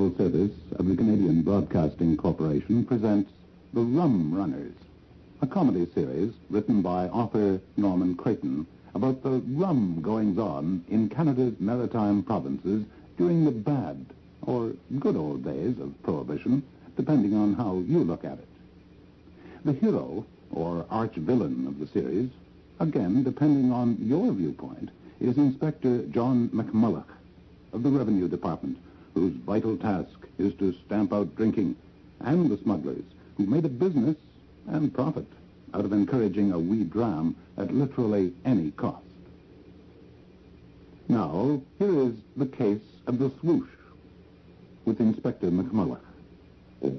Musical Service of the Canadian Broadcasting Corporation presents The Rum Runners, a comedy series written by author Norman Creighton about the rum goings-on in Canada's maritime provinces during the bad or good old days of Prohibition, depending on how you look at it. The hero, or arch-villain of the series, again, depending on your viewpoint, is Inspector John McMulloch of the Revenue Department, whose vital task is to stamp out drinking, and the smugglers who made a business and profit out of encouraging a wee dram at literally any cost. Now, here is the case of the swoosh with Inspector McMulloch. I'd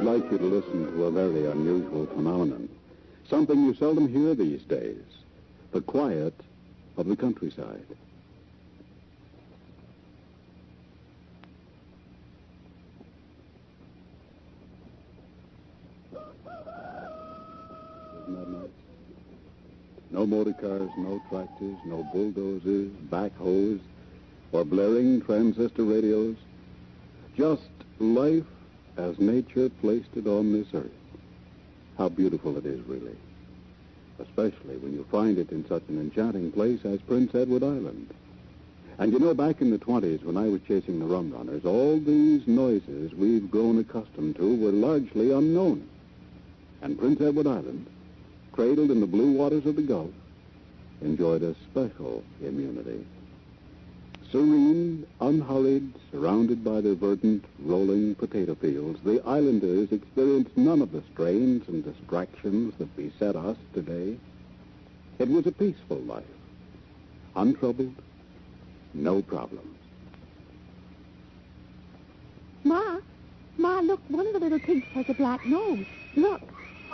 like you to listen to a very unusual phenomenon, something you seldom hear these days, the quiet of the countryside. Isn't that nice? No motor cars, no tractors, no bulldozers, backhoes, or blaring transistor radios. Just life as nature placed it on this earth. How beautiful it is, really. Especially when you find it in such an enchanting place as Prince Edward Island. And you know, back in the 20s, when I was chasing the Rum Runners, all these noises we've grown accustomed to were largely unknown. And Prince Edward Island, cradled in the blue waters of the Gulf, enjoyed a special immunity. Serene, unhurried, surrounded by the verdant, rolling potato fields, the islanders experienced none of the strains and distractions that beset us today. It was a peaceful life, untroubled, no problems. Ma, look, one of the little pigs has a black nose. Look.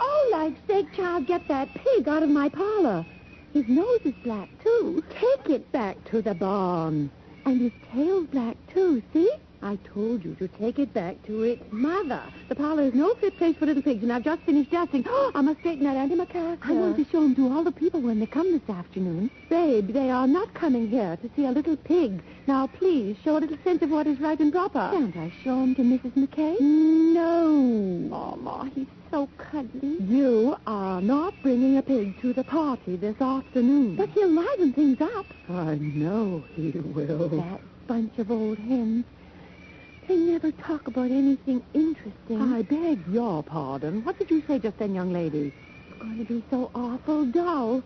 Oh, like sake, child, get that pig out of my parlor. His nose is black, too. Take it back to the barn. And his tail's black, too, see? I told you to take it back to its mother. The parlor is no fit place for little pigs, and I've just finished dusting. Oh, I must straighten that antimacassar. I want to show them to all the people when they come this afternoon. Babe, they are not coming here to see a little pig. Now, please, show a little sense of what is right and proper. Can't I show him to Mrs. McKay? No. Oh, Ma, he's so cuddly. You are not bringing a pig to the party this afternoon. But he'll liven things up. I know he will. That bunch of old hens. They never talk about anything interesting. I beg your pardon. What did you say just then, young lady? It's going to be so awful dull.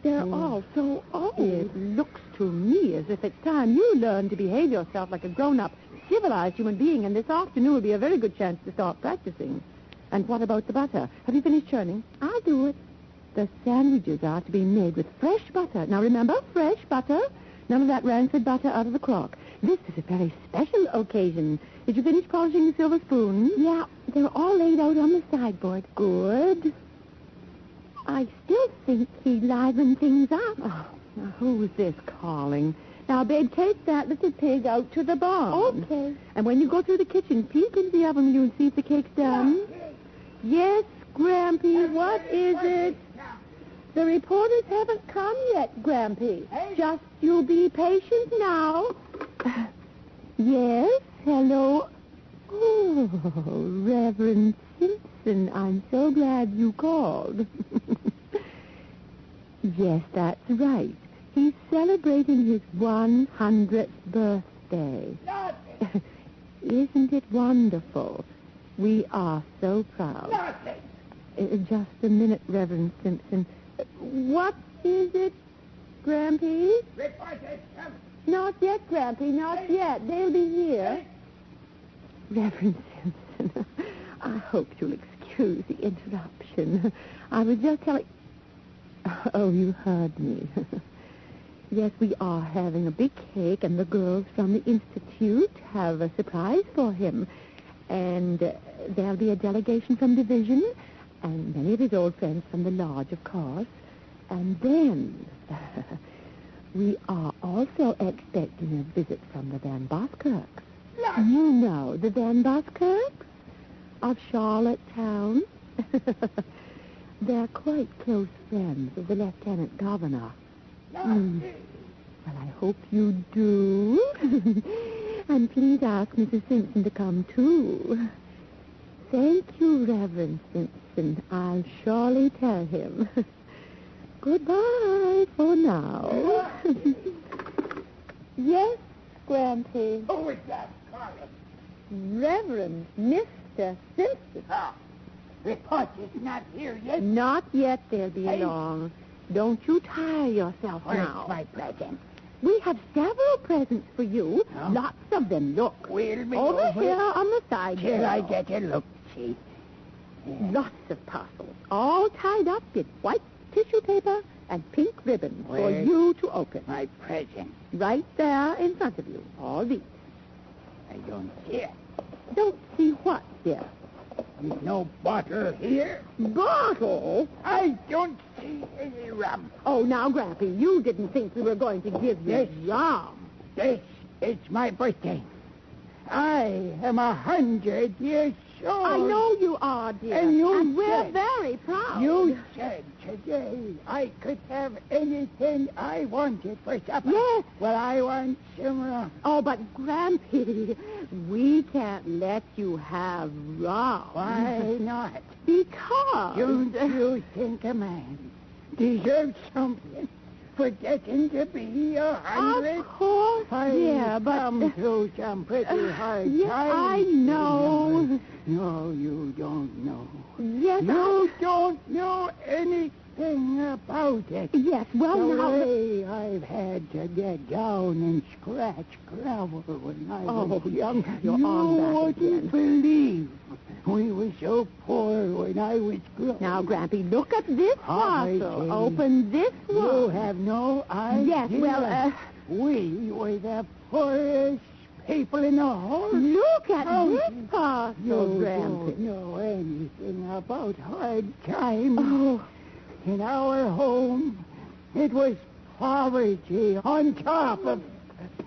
They're all so old. It looks to me as if it's time you learn to behave yourself like a grown-up, civilized human being, and this afternoon will be a very good chance to start practicing. And what about the butter? Have you finished churning? I'll do it. The sandwiches are to be made with fresh butter. Now, remember, fresh butter. None of that rancid butter out of the crock. This is a very special occasion. Did you finish polishing the silver spoons? Yeah, they're all laid out on the sideboard. Good. I still think he livened things up. Oh, now who is this calling? Now, babe, take that little pig out to the barn. Okay. And when you go through the kitchen, peek into the oven with you and see if the cake's done. Yes, Grampy, what is it? The reporters haven't come yet, Grampy. Just you be patient now. Yes, hello. Oh, Reverend Simpson, I'm so glad you called. Yes, that's right. He's celebrating his 100th birthday. Isn't it wonderful? We are so proud. Just a minute, Reverend Simpson. What is it, Grampy? Not yet, Grampy, not yet. They'll be here. Reverend Simpson, I hope you'll excuse the interruption. I was just telling... Oh, you heard me. Yes, we are having a big cake, and the girls from the Institute have a surprise for him. And there'll be a delegation from Division, and many of his old friends from the Lodge, of course. And then we are also expecting a visit from the Van Boskirks. You know the Van Boskirks? of Charlottetown. They're quite close friends of the Lieutenant Governor. Well, I hope you do. And please ask Mrs. Simpson to come, too. Thank you, Reverend Simpson. I'll surely tell him. Goodbye for now. Yes, Grampy. Who is that calling? Reverend Mr. Simpson. Oh, the punch is not here yet. Not yet. They'll be Hey. along. Don't you tire yourself Where's now. my present? We have several presents for you. Huh? Lots of them. Look. We'll be Over here on the side. till I there. get a look, see. Lots of parcels, all tied up in white tissue paper and pink ribbon for Where's you to open. my present? Right there in front of you. All these. I don't see it. Don't see what, dear? There's no bottle here. Bottle? I don't see any rum. Oh, now, Grampy, you didn't think we were going to give you Yes. rum. This is my birthday. I am 100 years old. I know you are, dear. And we're said- very proud. You said today I could have anything I wanted for supper. Yes. Well, I want some rum. Oh, but Grampy, we can't let you have rum. Why not? Because... Don't you think a man deserves something for getting to be 100? Of course, dear, I've but... come through some pretty hard yes, times. I know. remember. No, you don't know. Yes, You don't know anything about it. Yes, well, The now... way I've had to get down and scratch gravel when I was young. you're you on that wouldn't again. believe we were so poor when I was growing. Now, Grampy, look at this Hi, parcel. Jane. Open this You one. have no idea. Yes, well, we were the poorest people in the whole look at county. this parcel, You Grampy. don't know anything about hard times. Oh, In our home, it was poverty on top of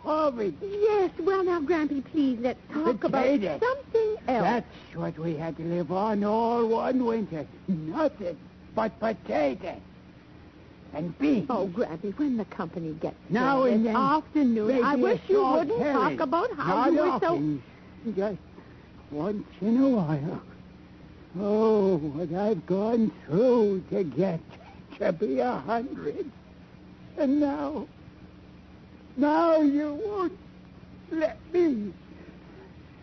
poverty. yes, well, now, Grampy, please, let's talk about Potatoes. something else. That's what we had to live on all one winter. Nothing but potatoes and beans. Oh, Grampy, when the company gets Now there and this then, afternoon, I maybe wish a you salt wouldn't herring. talk about how Not you were often, just once in a while. Oh, what I've gone through to get to be 100. And now you won't let me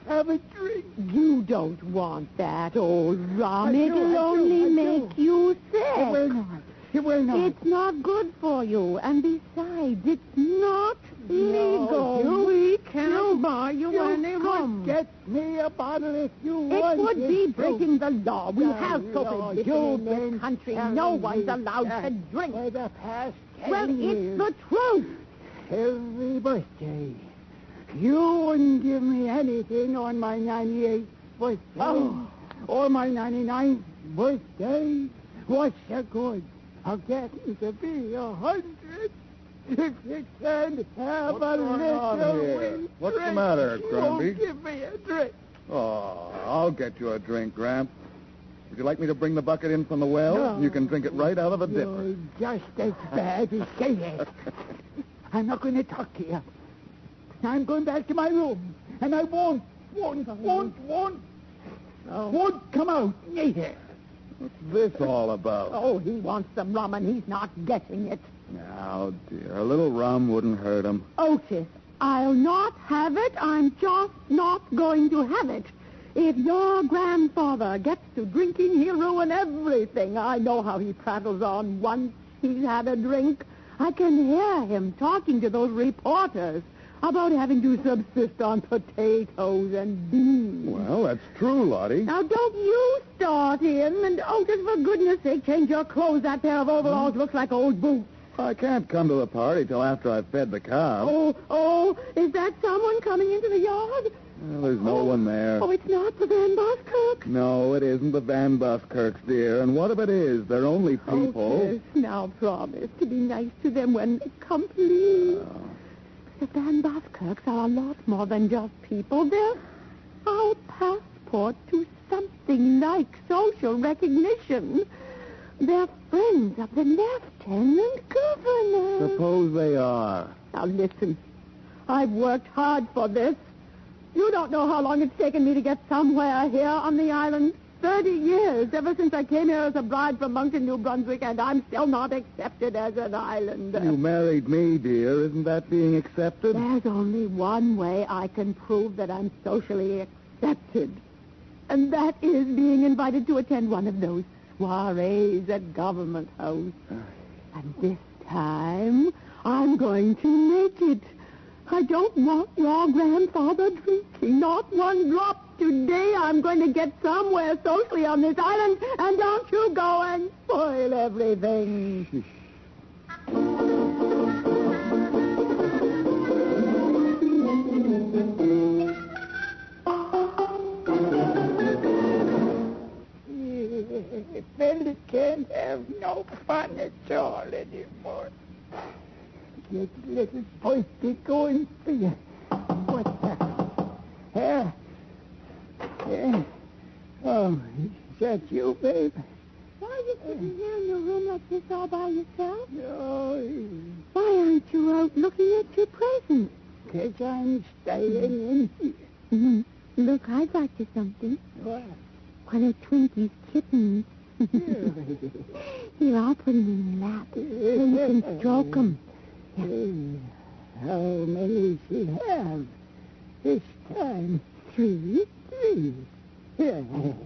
have a drink. You don't want that old rum. I do, It'll I do, only I do. make you sick. It will not. It will not. It's not good for you. And besides, it's not legal. you- we can't buy you You any could rum. get me a bottle if you It wanted would be to. breaking the law. We The have law. prohibition You've in been this country. telling No me one's allowed that to drink. For the past 10 Well, years. it's the truth. Every birthday, you wouldn't give me anything on my 98th birthday. Oh. Or my 99th birthday. What's the good of getting to be 100 if you can't have What's a going on little here? wee What's the drink? matter, You Grumpy? won't give me a drink. Oh, I'll get you a drink, Gramp. Would you like me to bring the bucket in from the well? No. You can drink it right out of a dipper. You're just as bad as say it. I'm not going to talk to you. I'm going back to my room, and I won't come out neither. What's this all about? Oh, he wants some rum, and he's not getting it. Oh, dear. A little rum wouldn't hurt him. Otis, I'll not have it. I'm just not going to have it. If your grandfather gets to drinking, he'll ruin everything. I know how he prattles on once he's had a drink. I can hear him talking to those reporters about having to subsist on potatoes and beans. Well, that's true, Lottie. Now, don't you start him. And, Otis, for goodness sake, change your clothes. That pair of overalls looks like old boots. I can't come to the party till after I've fed the cow. Oh, is that someone coming into the yard? Well, there's no one there. Oh, it's not the Van Buskirk. No, it isn't the Van Buskirks, dear. And what if it is? They're only people. Otis, now promise to be nice to them when they come, please. The Van Buskirks are a lot more than just people. They're our past report to something like social recognition. They're friends of the lieutenant governor. Suppose they are. Now listen, I've worked hard for this. You don't know how long it's taken me to get somewhere here on the island. 30 years, ever since I came here as a bride from Moncton, New Brunswick, and I'm still not accepted as an islander. You married me, dear. Isn't that being accepted? There's only one way I can prove that I'm socially accepted. And that is being invited to attend one of those soirees at Government House. And this time, I'm going to make it. I don't want your grandfather drinking, not one drop. Today I'm going to get somewhere socially on this island, and don't you go and spoil everything. Fellas can't have no fun at all anymore. Get little boy going for you. What's that? Here? Yeah. Oh, is that you, babe? Why are you sitting here in your room like this all by yourself? No, Why aren't you out looking at your presents? 'cause I'm staying in here. Mm-hmm. Look, I got you something. What? One of Twinkie's kittens. Here, I'll put him in your lap. Then you can stroke him. How many she have this time? 3. 3. Yeah.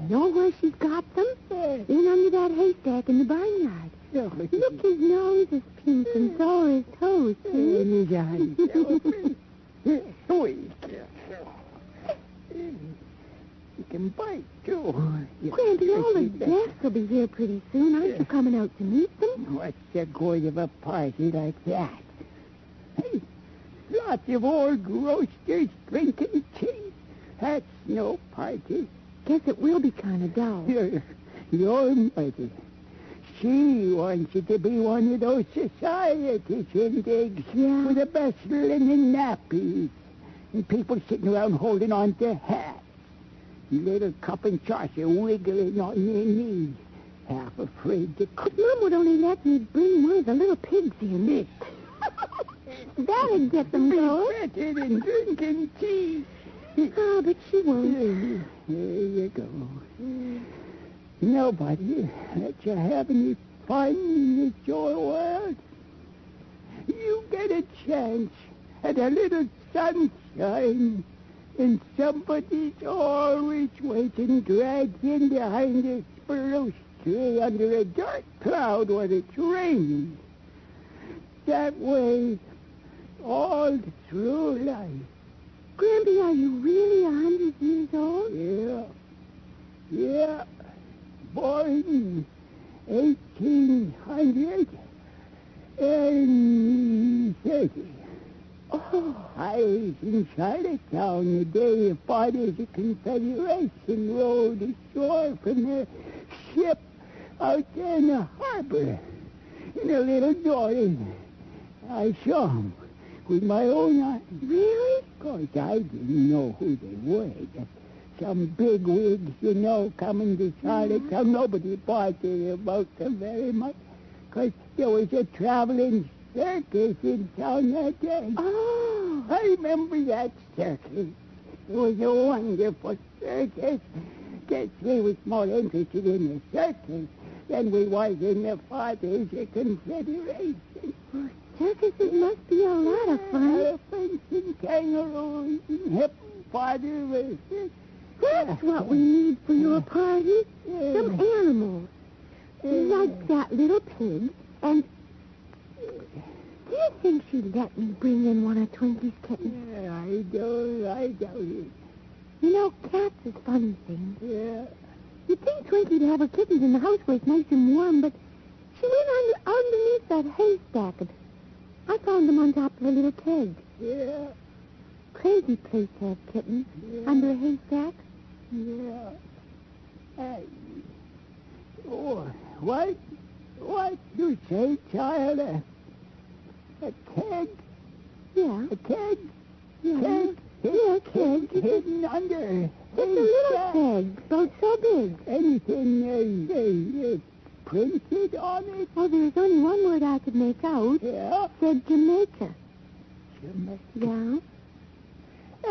Know where she's got them? In under that haystack in the barnyard. Look, his nose is pink and so are his toes. See? And his eyes. Sweet. You can bite, too. Grampy, all the guests will be here pretty soon. Aren't you coming out to meet them? What's the good of a party like that? Hey, lots of old roasters drinking tea. That's no party. Guess it will be kind of dull. Your mother. She wants you to be one of those society shindigs with the best linen nappies. And people sitting around holding on to hats. Little cup and saucer wiggling on their knees. Half afraid to... Mom would only let me bring one of the little pigs in. That'd get them going. Better than drinking tea. Oh, but she won't. There you go. Nobody let you have any fun in this your world. You get a chance at a little sunshine, and somebody's always waiting, dragged in behind a spruce tree under a dark cloud when it's raining. That way, all through life. Grampy, are you really 100 years old? Yeah. Born in 1830. Oh. I was in Charlottetown the day the Fathers of Confederation rowed ashore from their ship out there in the harbor in a little dory. I saw them with my own eyes. Really? Of course, I didn't know who they were. Just some big wigs, coming to Charlottetown. Nobody bothered about them very much, because there was a traveling circus in town that day. Oh. I remember that circus. It was a wonderful circus. Guess we was more interested in the circus than we was in the Fathers of Confederation. Circuses must be a lot of fun. Elephants and kangaroos and hippopotamuses. That's what we need for your party. Some animals. Like that little pig. And do you think she'd let me bring in one of Twinkie's kittens? I doubt it. Cats is funny things. Yeah. You'd think Twinkie'd have her kittens in the house where it's nice and warm, but she went underneath that haystack, and I found them on top of a little keg. Yeah. Crazy place to have kittens. Under a haystack. Yeah. What you say, child? A keg? Yeah. A keg? Yeah. Keg? Yeah, keg. Hidden under It's a little keg, about so big. Anything printed on it? Oh, there's only one word I could make out. Yeah? Said Jamaica. Jamaica. Yeah?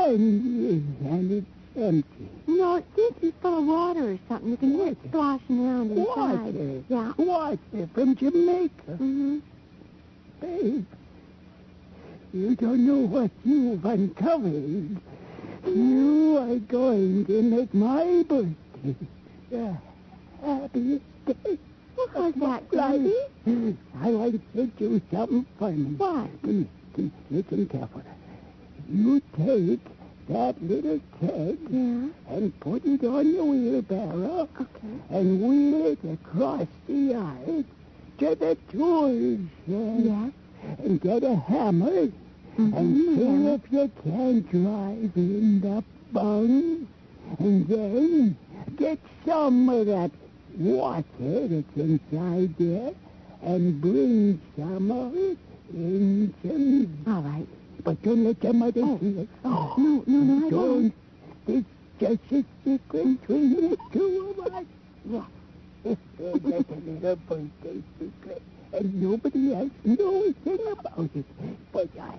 And it's empty. No, it seems to be full of water or something. You can hear it sloshing around inside. Water? Yeah. Water from Jamaica. Mm-hmm. Babe, you don't know what you've uncovered. You are going to make my birthday the happiest day. What was that, Gladys? Gracie? I want to do something funny. What? Listen careful. You take that little keg Yeah? and put it on the wheelbarrow Okay. and wheel it across the yard to the tool shed. Yes? And get a hammer and see if you can drive in the bung. And then get some of that water that's inside there and bring some of it into me. All right. But don't let your mother see it. Oh, no, I won't. It's just a secret between the two of us. Yeah. That's a little birthday secret. And nobody else knows anything about it but I.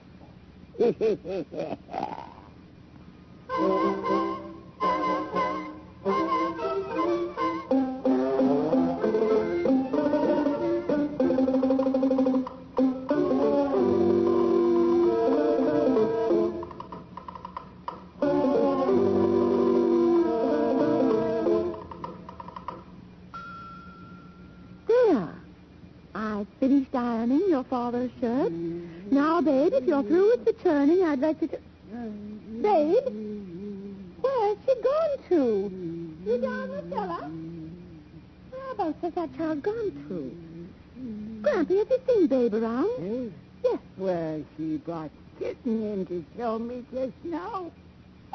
There. I've finished ironing your father's shirt. Now, babe, if you're through with the turning, I'd like to... Babe? Where's she gone to? You down the cellar? Whereabouts has that child gone to? Grampy, have you seen Babe around? Yes. Well, she brought Kitten in to show me just now.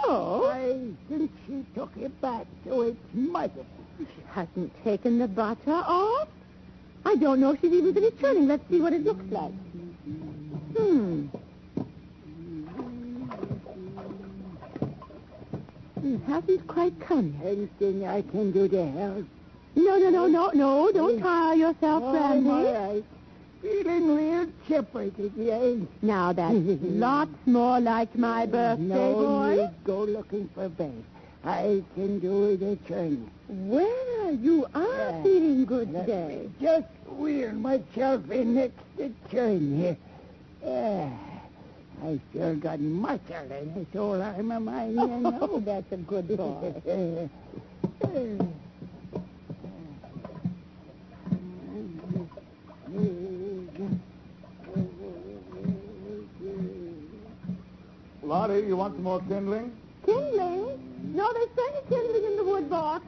Oh? I think she took it back to its mother. She hasn't taken the butter off. I don't know if she's even finished turning. Let's see what it looks like. It hasn't quite come yet. Anything I can do to help? No. Don't tire yourself, I'm all Randy. right. Feeling real chipper today. Now, that's lots more like my birthday, No boy. need go looking for Babe. I can do it at turn. Well, you are Yeah. feeling good Let today. me just wheel myself in next to turn here. I sure got muscle in this old arm of mine, you know. Oh, that's a good boy. Lottie, you want some more kindling? Kindling? No, there's plenty of kindling in the wood box.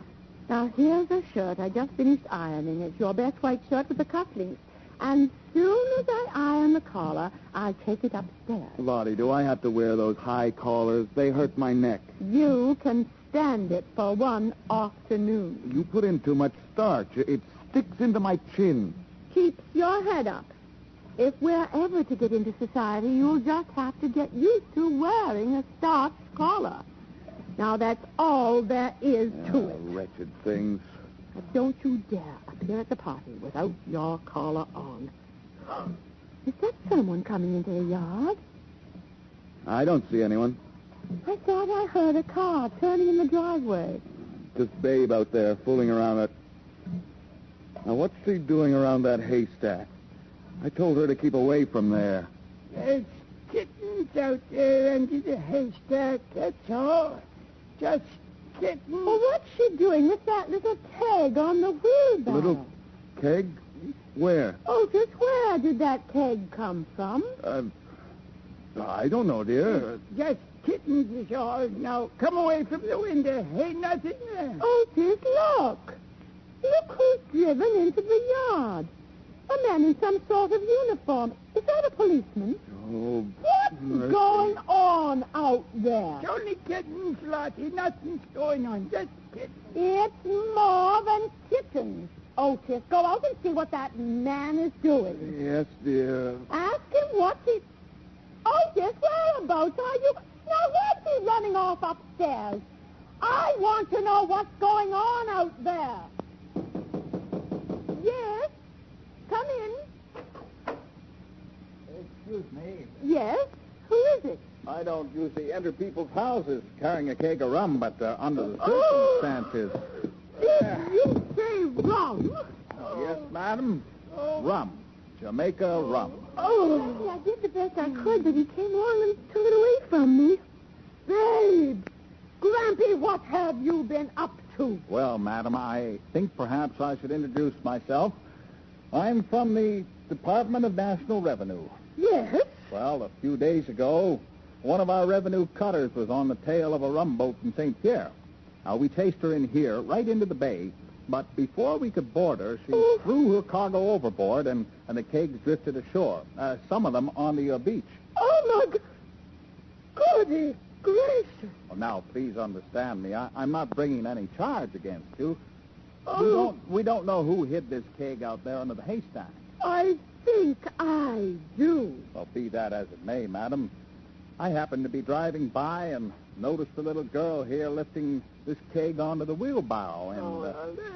Now, here's a shirt. I just finished ironing. It's your best white shirt with the cufflinks. And soon as I iron the collar, I'll take it upstairs. Lottie, do I have to wear those high collars? They hurt my neck. You can stand it for one afternoon. You put in too much starch. It sticks into my chin. Keeps your head up. If we're ever to get into society, you'll just have to get used to wearing a starched collar. Now, that's all there is to it. Wretched things. Now, don't you dare appear at the party without your collar on. Is that someone coming into the yard? I don't see anyone. I thought I heard a car turning in the driveway. Just Babe out there fooling around it. Now, what's she doing around that haystack? I told her to keep away from there. There's kittens out there under the haystack, that's all. Just kittens. Well, what's she doing with that little keg on the wheelbarrow? Little keg? Where? Otis, where did that keg come from? I don't know, dear. Just kittens is all. Now, come away from the window. Ain't nothing there. Otis, look. Look who's driven into the yard. A man in some sort of uniform. Is that a policeman? Oh, What's mercy. going on out there? It's only kittens, Lottie. Nothing's going on. Just kittens. It's more than kittens. Otis, go out and see what that man is doing. Yes, dear. Ask him what he... Otis, whereabouts are you? Now, where's he running off upstairs? I want to know what's going on out there. Yes? Come in. Excuse me. Yes? Who is it? I don't usually enter people's houses carrying a keg of rum, but under the Oh. circumstances... Did you say rum? Oh, yes, madam. Rum. Jamaica rum. Oh, I did the best I could, but he came along and took it away from me. Babe! Grampy, what have you been up to? Well, madam, I think perhaps I should introduce myself. I'm from the Department of National Revenue. Yes? Well, a few days ago, one of our revenue cutters was on the tail of a rum boat in St. Pierre. Now, we chased her in here, right into the bay, but before we could board her, she threw her cargo overboard, and the kegs drifted ashore, some of them on the beach. Oh, my goody gracious. Well, now, please understand me. I'm not bringing any charge against you. Oh. We don't know who hid this keg out there under the haystack. I think I do. Well, be that as it may, madam, I happened to be driving by and noticed a little girl here lifting this keg onto the wheelbarrow,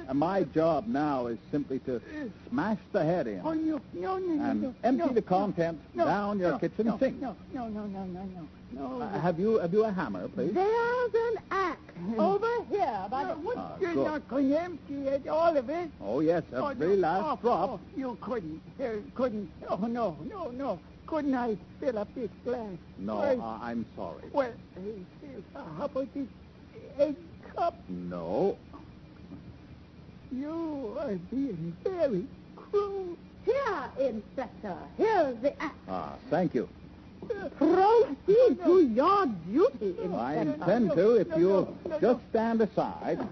and my job now is simply to smash the head in and empty the contents down your kitchen sink. No. Have you a hammer, please? There's an axe over here by the wood. You're good. not going to empty it, all of it. Oh, yes, every last drop. You couldn't. Oh, no. Couldn't I fill up this glass? No, Well, I'm sorry. Well, how about this egg cup? No. You are being very cruel. Here, Inspector. Here's the axe. Thank you. Proceed to your duty, Inspector. I intend to if you'll just stand aside.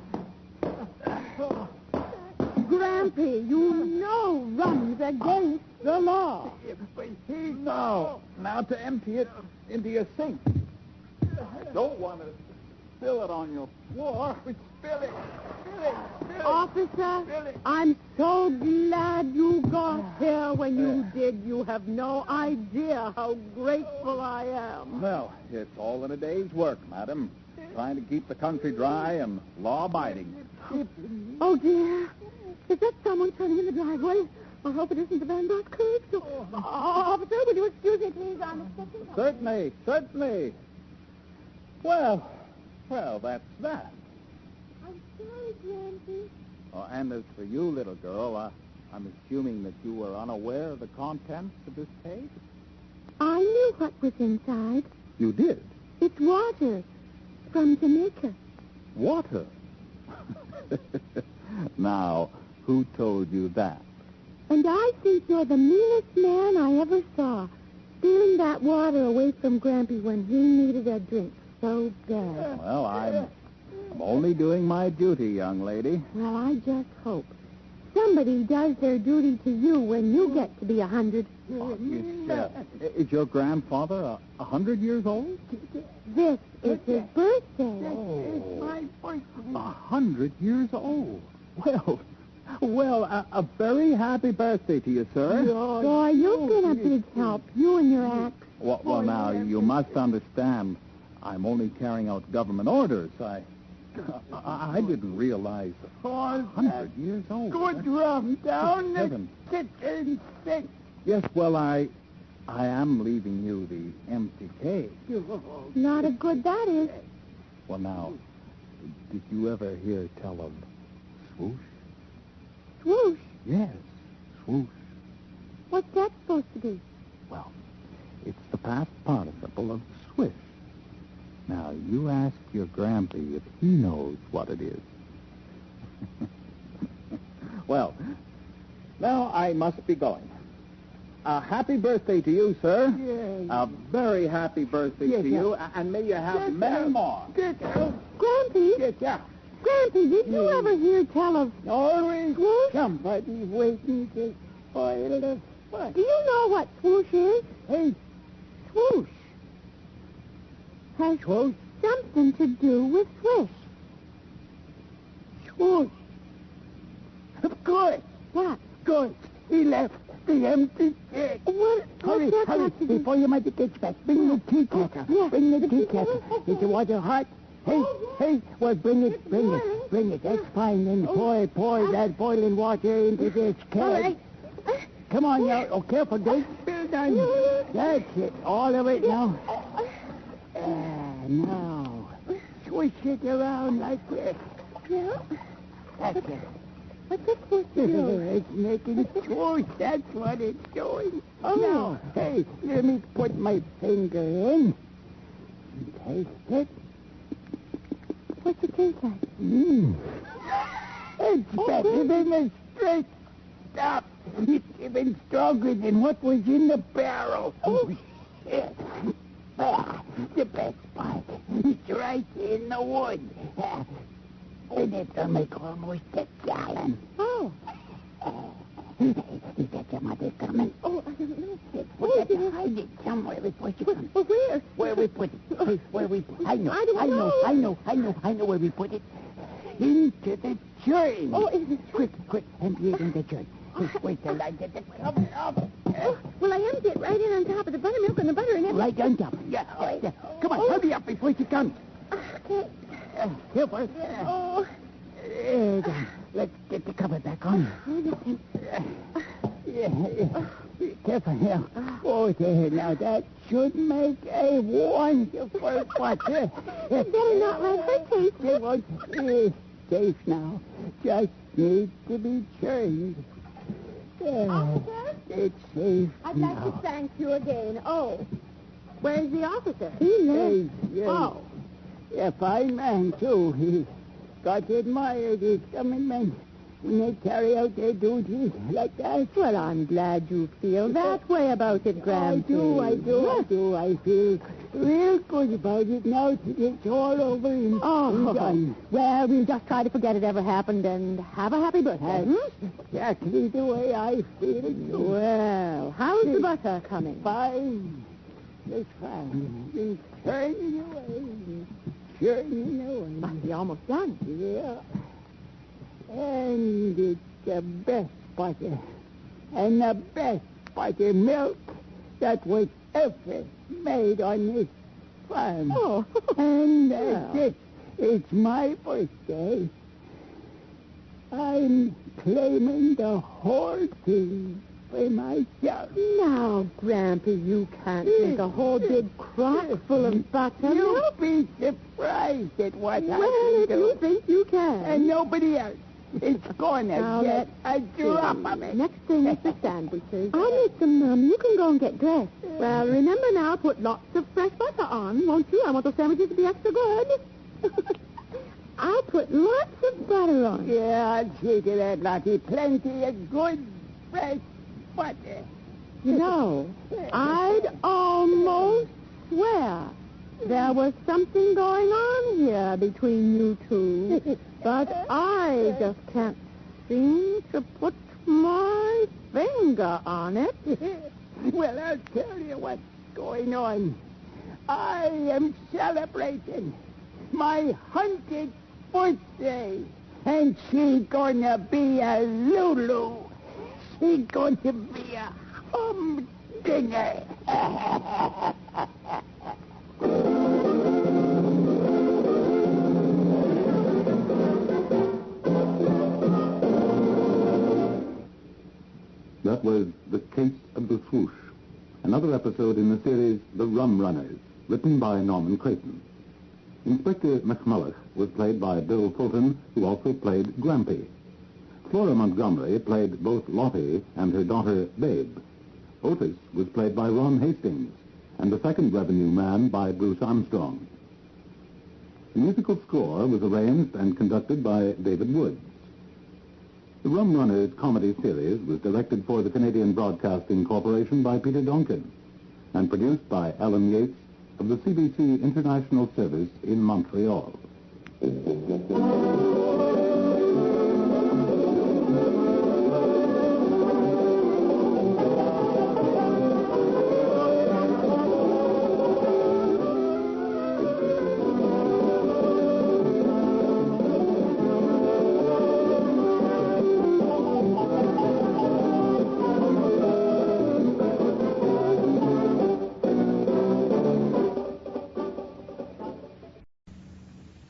Grampy, you know rum's against the law. Now to empty it into your sink. I don't want to spill it on your floor. Spill it. Officer, I'm so glad you got here when you did. You have no idea how grateful I am. Well, it's all in a day's work, madam. Trying to keep the country dry and law-abiding. Oh, dear. Is that someone turning in the driveway? I hope it isn't the Van Boss Creek. Officer, would you excuse me, please? I'm expecting... Certainly. Well, that's that. I'm sorry, Grampy. Oh, and as for you, little girl, I'm assuming that you were unaware of the contents of this cage? I knew what was inside. You did? It's water from Jamaica. Water? Now, who told you that? And I think you're the meanest man I ever saw, stealing that water away from Grampy when he needed a drink so bad. Well, I'm only doing my duty, young lady. Well, I just hope somebody does their duty to you when you get to be 100. Is your grandfather 100 years old? This is his birthday. Oh. My birthday. 100 years old. Well, a very happy birthday to you, sir. Boy, you've been a big help, you and your axe. Well, now, you must understand, I'm only carrying out government orders. I didn't realize 100 years old. Good rum down the Heaven. kitchen sink. Yes, well, I am leaving you the empty cage. Not a good that is. Well, now, did you ever hear tell of swoosh? Swoosh. Yes, swoosh. What's that supposed to be? Well, it's the past participle of swish. Now, you ask your Grampy if he knows what it is. Well, now I must be going. A happy birthday to you, sir. Yes. A very happy birthday to you, and may you have many more. Grampy? Yeah. Grampy, did you ever hear tell of... Always Swoosh? somebody waiting to spoil the fun. Do you know what swoosh is? Hey, Swoosh has something to do with swish. swoosh. Of course. What? Good. He left the empty cage. What's Hurry, that got to do? before your mother gets back. Bring the tea kettle. Yeah. Bring the tea kettle. Is the water hot? Hey, well, bring it. That's fine. Then pour that boiling water into this keg. All right. Come on now. Oh, careful, don't spill none. That's it. All of it now. Now, swish it around like this. Yeah? That's it. What's that supposed to do? It's making it swoosh. That's what it's doing. Oh. Now, hey, let me put my finger in. Taste it. What's it taste like? It's better than the straight stuff. It's even stronger than what was in the barrel. Oh, shit. The best part. It's right in the wood. And it'll make almost a gallon. Oh. Is that your mother coming? Oh, I don't know. We got to hide it somewhere before she comes. Well, where? Where we put it? Hey, where we... I know. I don't know. I know where we put it. Into the churn. Oh, is it? Quick, empty it in the churn. Just wait till I get it covered up. Well, I empty it right in on top of the buttermilk and the butter and everything. Right on top. Yeah. Come on, hurry up before she comes. Okay. Careful. Oh. Let's get the cover back on. Careful now. Oh, there. Now, that should make a wonderful butter. You better not let her taste It won't. Safe now. Just needs to be churned. Officer? It's safe I'd like now. to thank you again. Oh. Where's the officer? He left. Oh. A fine man, too. He got admired. His coming men when they carry out their duties like that. Well, I'm glad you feel that way about it, Grampy. I do. I feel real good about it now that it's all over and done. Well, we'll just try to forget it ever happened and have a happy birthday. That's exactly the way I feel too. Well, how's the butter coming? Fine. Just fine. Been churning away. Must be almost done. Yeah. And it's the best butter. And the best buttermilk that was ever made on this farm. Oh. And that's it. It's my birthday. I'm claiming the whole thing for myself. Now, Grampy, you can't make a whole big crock full of butter. You'll be surprised at what I Well, can if do. you think you can. And nobody else is going Now, to get let's a drop of it. Next thing is the sandwiches. I'll make them, Mom. You can go and get dressed. Well, remember now, put lots of fresh butter on, won't you? I want those sandwiches to be extra good. I'll put lots of butter on. Yeah, I'll see to that, Lottie. Plenty of good, fresh butter. You know, I'd almost swear there was something going on here between you two, but I just can't seem to put my finger on it. Well, I'll tell you what's going on. I am celebrating my 100th birthday, and she's gonna be a Lulu. She's going to be a humdinger. That was The Case of the Swoosh, another episode in the series The Rum Runners, written by Norman Creighton. Inspector McMulloch was played by Bill Fulton, who also played Grampy. Flora Montgomery played both Lottie and her daughter, Babe. Otis was played by Ron Hastings, and the second revenue man by Bruce Armstrong. The musical score was arranged and conducted by David Woods. The Rum Runners comedy series was directed for the Canadian Broadcasting Corporation by Peter Donkin and produced by Alan Yates of the CBC International Service in Montreal.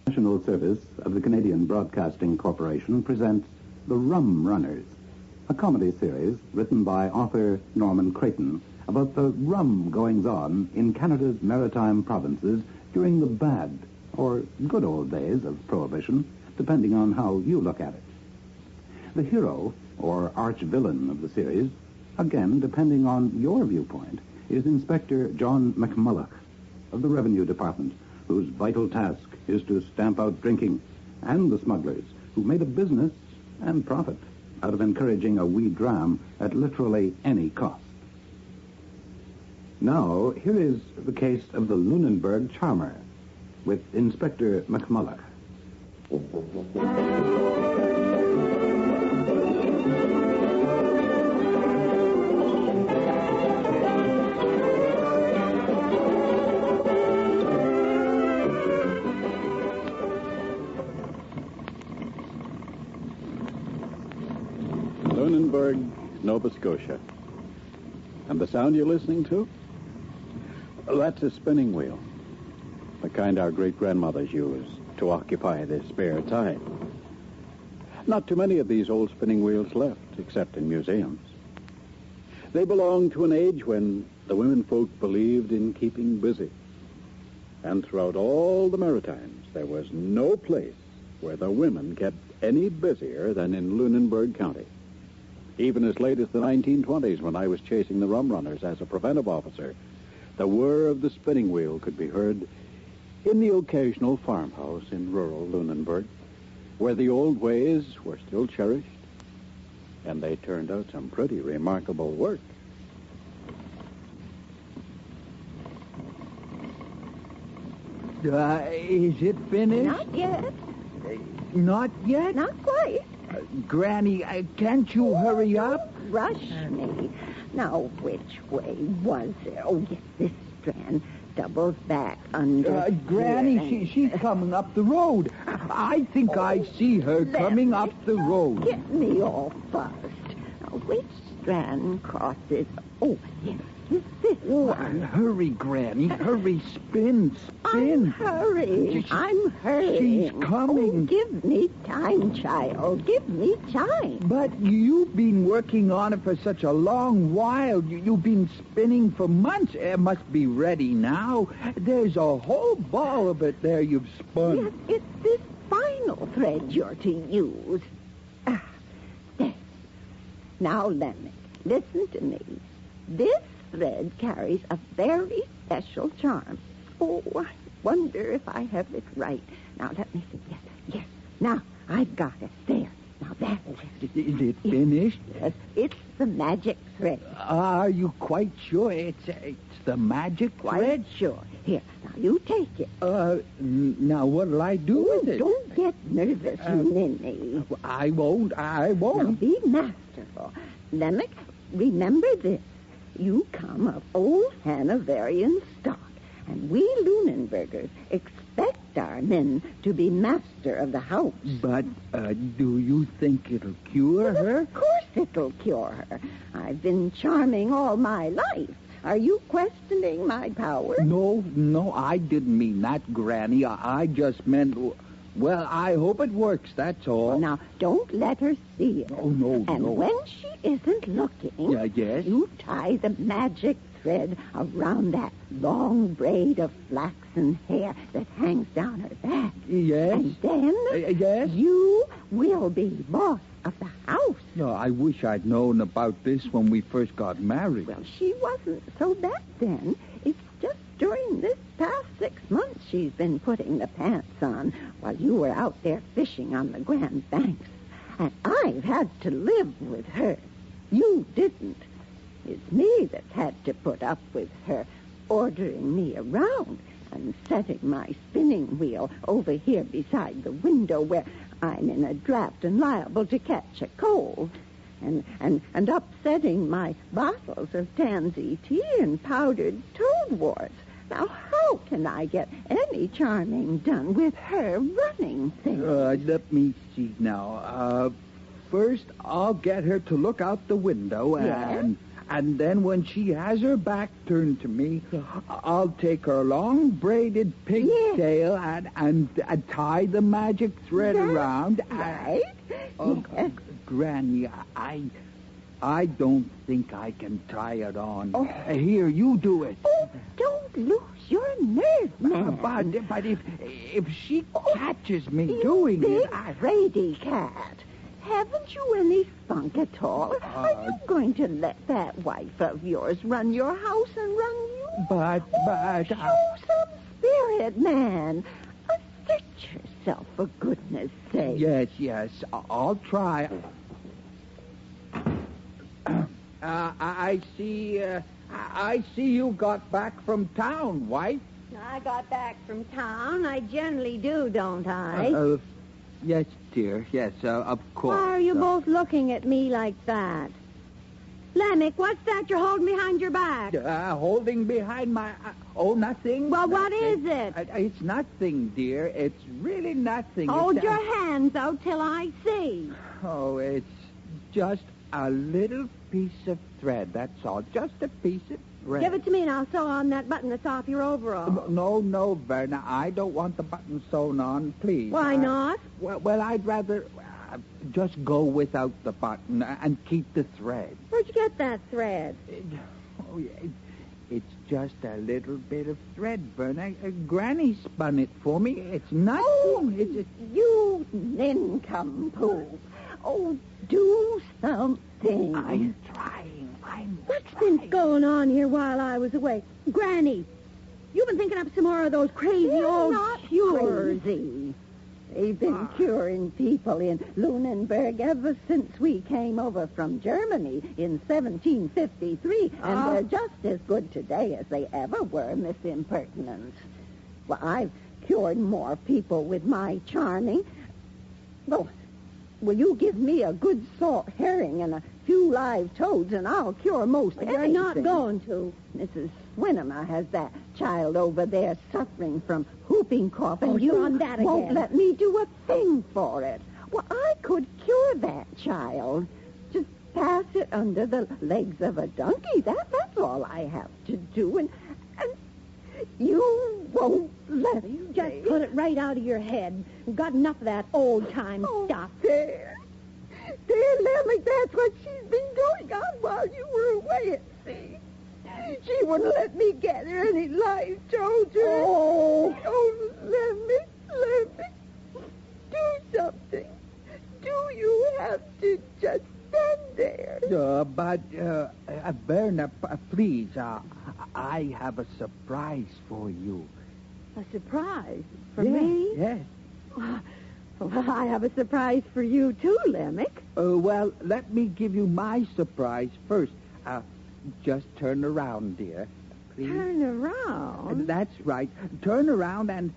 National Service of the Canadian Broadcasting Corporation presents The Rum Runners, a comedy series written by author Norman Creighton about the rum goings-on in Canada's maritime provinces during the bad or good old days of Prohibition, depending on how you look at it. The hero, or arch-villain of the series, again depending on your viewpoint, is Inspector John McMulloch of the Revenue Department, whose vital task is to stamp out drinking, and the smugglers who made a business and profit out of encouraging a wee dram at literally any cost. Now, here is the case of the Lunenburg Charmer with Inspector McMulloch. Lunenburg, Nova Scotia. And the sound you're listening to? That's a spinning wheel. The kind our great-grandmothers used to occupy their spare time. Not too many of these old spinning wheels left, except in museums. They belong to an age when the women folk believed in keeping busy. And throughout all the Maritimes, there was no place where the women kept any busier than in Lunenburg County. Even as late as the 1920s, when I was chasing the Rum Runners as a preventive officer, the whir of the spinning wheel could be heard in the occasional farmhouse in rural Lunenburg, where the old ways were still cherished, and they turned out some pretty remarkable work. Is it finished? Not yet. Not yet? Not quite. Granny, can't you hurry up? Don't rush me. Now, which way was it? Oh, yes, this strand doubles back under. Granny, here. she's coming up the road. I think I see her coming up the road. Get me off first. Now, which strand crosses? Oh, yes, it's this one. Hurry, Granny. Hurry, spin. I'm hurrying. I'm hurrying. She's coming. Oh, give me time, child. Give me time. But you've been working on it for such a long while. You've been spinning for months. It must be ready now. There's a whole ball of it there you've spun. Yes, it's this final thread you're to use. There. Now, Lemon, listen to me. This thread carries a very special charm. Oh, I wonder if I have it right. Now, let me see. Yes. Now, I've got it. There. Now, that's it. Is it finished? Yes, it's the magic thread. Are you quite sure it's the magic Quite thread? sure. Here, now, you take it. Now what'll I do with it? Don't get nervous, you ninny. I won't. Now, be masterful. Lemmick, remember this. You come of old Hanoverian stock, and we Lunenburgers expect our men to be master of the house. But do you think it'll cure her? Of course it'll cure her. I've been charming all my life. Are you questioning my power? No, I didn't mean that, Granny. I just meant, well, I hope it works, that's all. Well, now, don't let her see it. Oh, no. And when she isn't looking, Yes? you tie the magic thread around that long braid of flaxen hair that hangs down her back. Yes? And then Yes? you will be boss of the house. No, I wish I'd known about this when we first got married. Well, she wasn't so bad then. It's just during this past 6 months she's been putting the pants on while you were out there fishing on the Grand Banks. And I've had to live with her. You didn't. It's me that's had to put up with her ordering me around and setting my spinning wheel over here beside the window where I'm in a draft and liable to catch a cold. And upsetting my bottles of tansy tea and powdered toadworts. Now, how can I get any charming done with her running things? Let me see now. First, I'll get her to look out the window Yes? And then when she has her back turned to me, I'll take her long braided pigtail and tie the magic thread around. Right. Yes. Granny, I don't think I can tie it on. Here, you do it. Oh, don't lose your nerve, man. But if she catches me doing it, Brady cat. Haven't you any spunk at all? Are you going to let that wife of yours run your house and run you? But... Show some spirit, man. Assert yourself, for goodness sake. Yes, I'll try. I see you got back from town, wife. I got back from town. I generally do, don't I? Yes, dear. Yes, of course. Why are you both looking at me like that? Lamech, what's that you're holding behind your back? Holding behind my... nothing. Well, nothing. what is it? It's nothing, dear. It's really nothing. Hold your hands out till I see. Oh, it's just a little piece of thread, that's all. Just a piece of thread. Give it to me and I'll sew on that button that's off your overall. No, Verna. I don't want the button sewn on, please. Why not? Well, I'd rather just go without the button and keep the thread. Where'd you get that thread? It's just a little bit of thread, Verna. Granny spun it for me. It's nothing. Oh, you nincompoop. Oh, do something. I'm trying. What's been going on here while I was away? Granny, you've been thinking up some more of those crazy old cures. Crazy. They've been curing people in Lunenburg ever since we came over from Germany in 1753, and they're just as good today as they ever were, Miss Impertinence. Well, I've cured more people with my charming. Well, will you give me a good salt herring and a few live toads, and I'll cure most anything. You're not going to. Mrs. Swinema has that child over there suffering from whooping cough, and you're you on that won't again. let me do a thing for it. Well, I could cure that child. Just pass it under the legs of a donkey. That's all I have to do, and you won't let me. Just put it right out of your head. We've got enough of that old-time stuff. There, Lemmy, that's what she's been going on while you were away at sea. She wouldn't let me gather any live toads. Oh, Lemmy, do something. Do you have to just stand there? Verna, please, I have a surprise for you. A surprise? For me? Yes. Well, I have a surprise for you, too, Lemech. Well, let me give you my surprise first. Just turn around, dear. Please. Turn around? That's right. Turn around and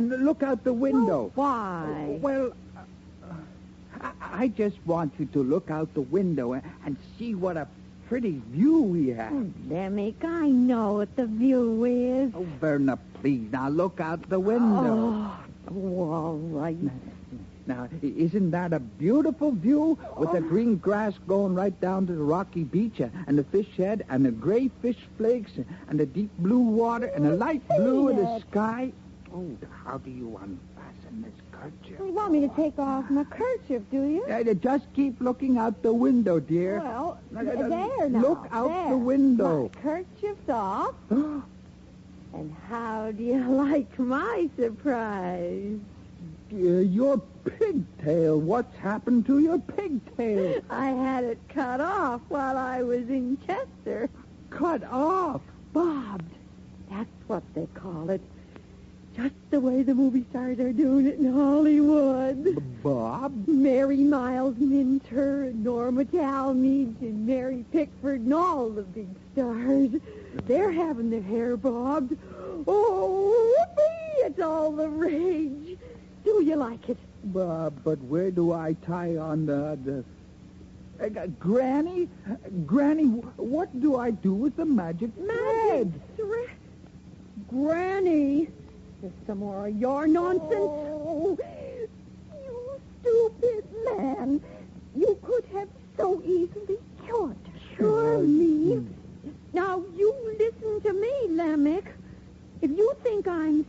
look out the window. Why? Well, I just want you to look out the window and see what a pretty view we have. Oh, Lemech, I know what the view is. Oh, Verna, please. Now look out the window. Oh, all right. Now, isn't that a beautiful view with the green grass going right down to the rocky beach and the fish head and the gray fish flakes and the deep blue water and the light blue of the sky? Oh, how do you unfasten this kerchief? You want me to take off my kerchief, do you? Just keep looking out the window, dear. Well, there now. Look out there. the window. My kerchief's off. And how do you like my surprise? Your pigtail. What's happened to your pigtail? I had it cut off while I was in Chester. Cut off? Bobbed. That's what they call it. Just the way the movie stars are doing it in Hollywood. Bob? Mary Miles Minter and Norma Talmadge and Mary Pickford and all the big stars. They're having their hair bobbed. Oh, whoopee! It's all the rage. Do you like it? But where do I tie on the Granny? Granny, what do I do with the magic thread? Granny, just some more of your nonsense. Oh, you stupid man. You could have so easily cured her. Sure me. Now, you listen to me, Lamech. If you think I'm...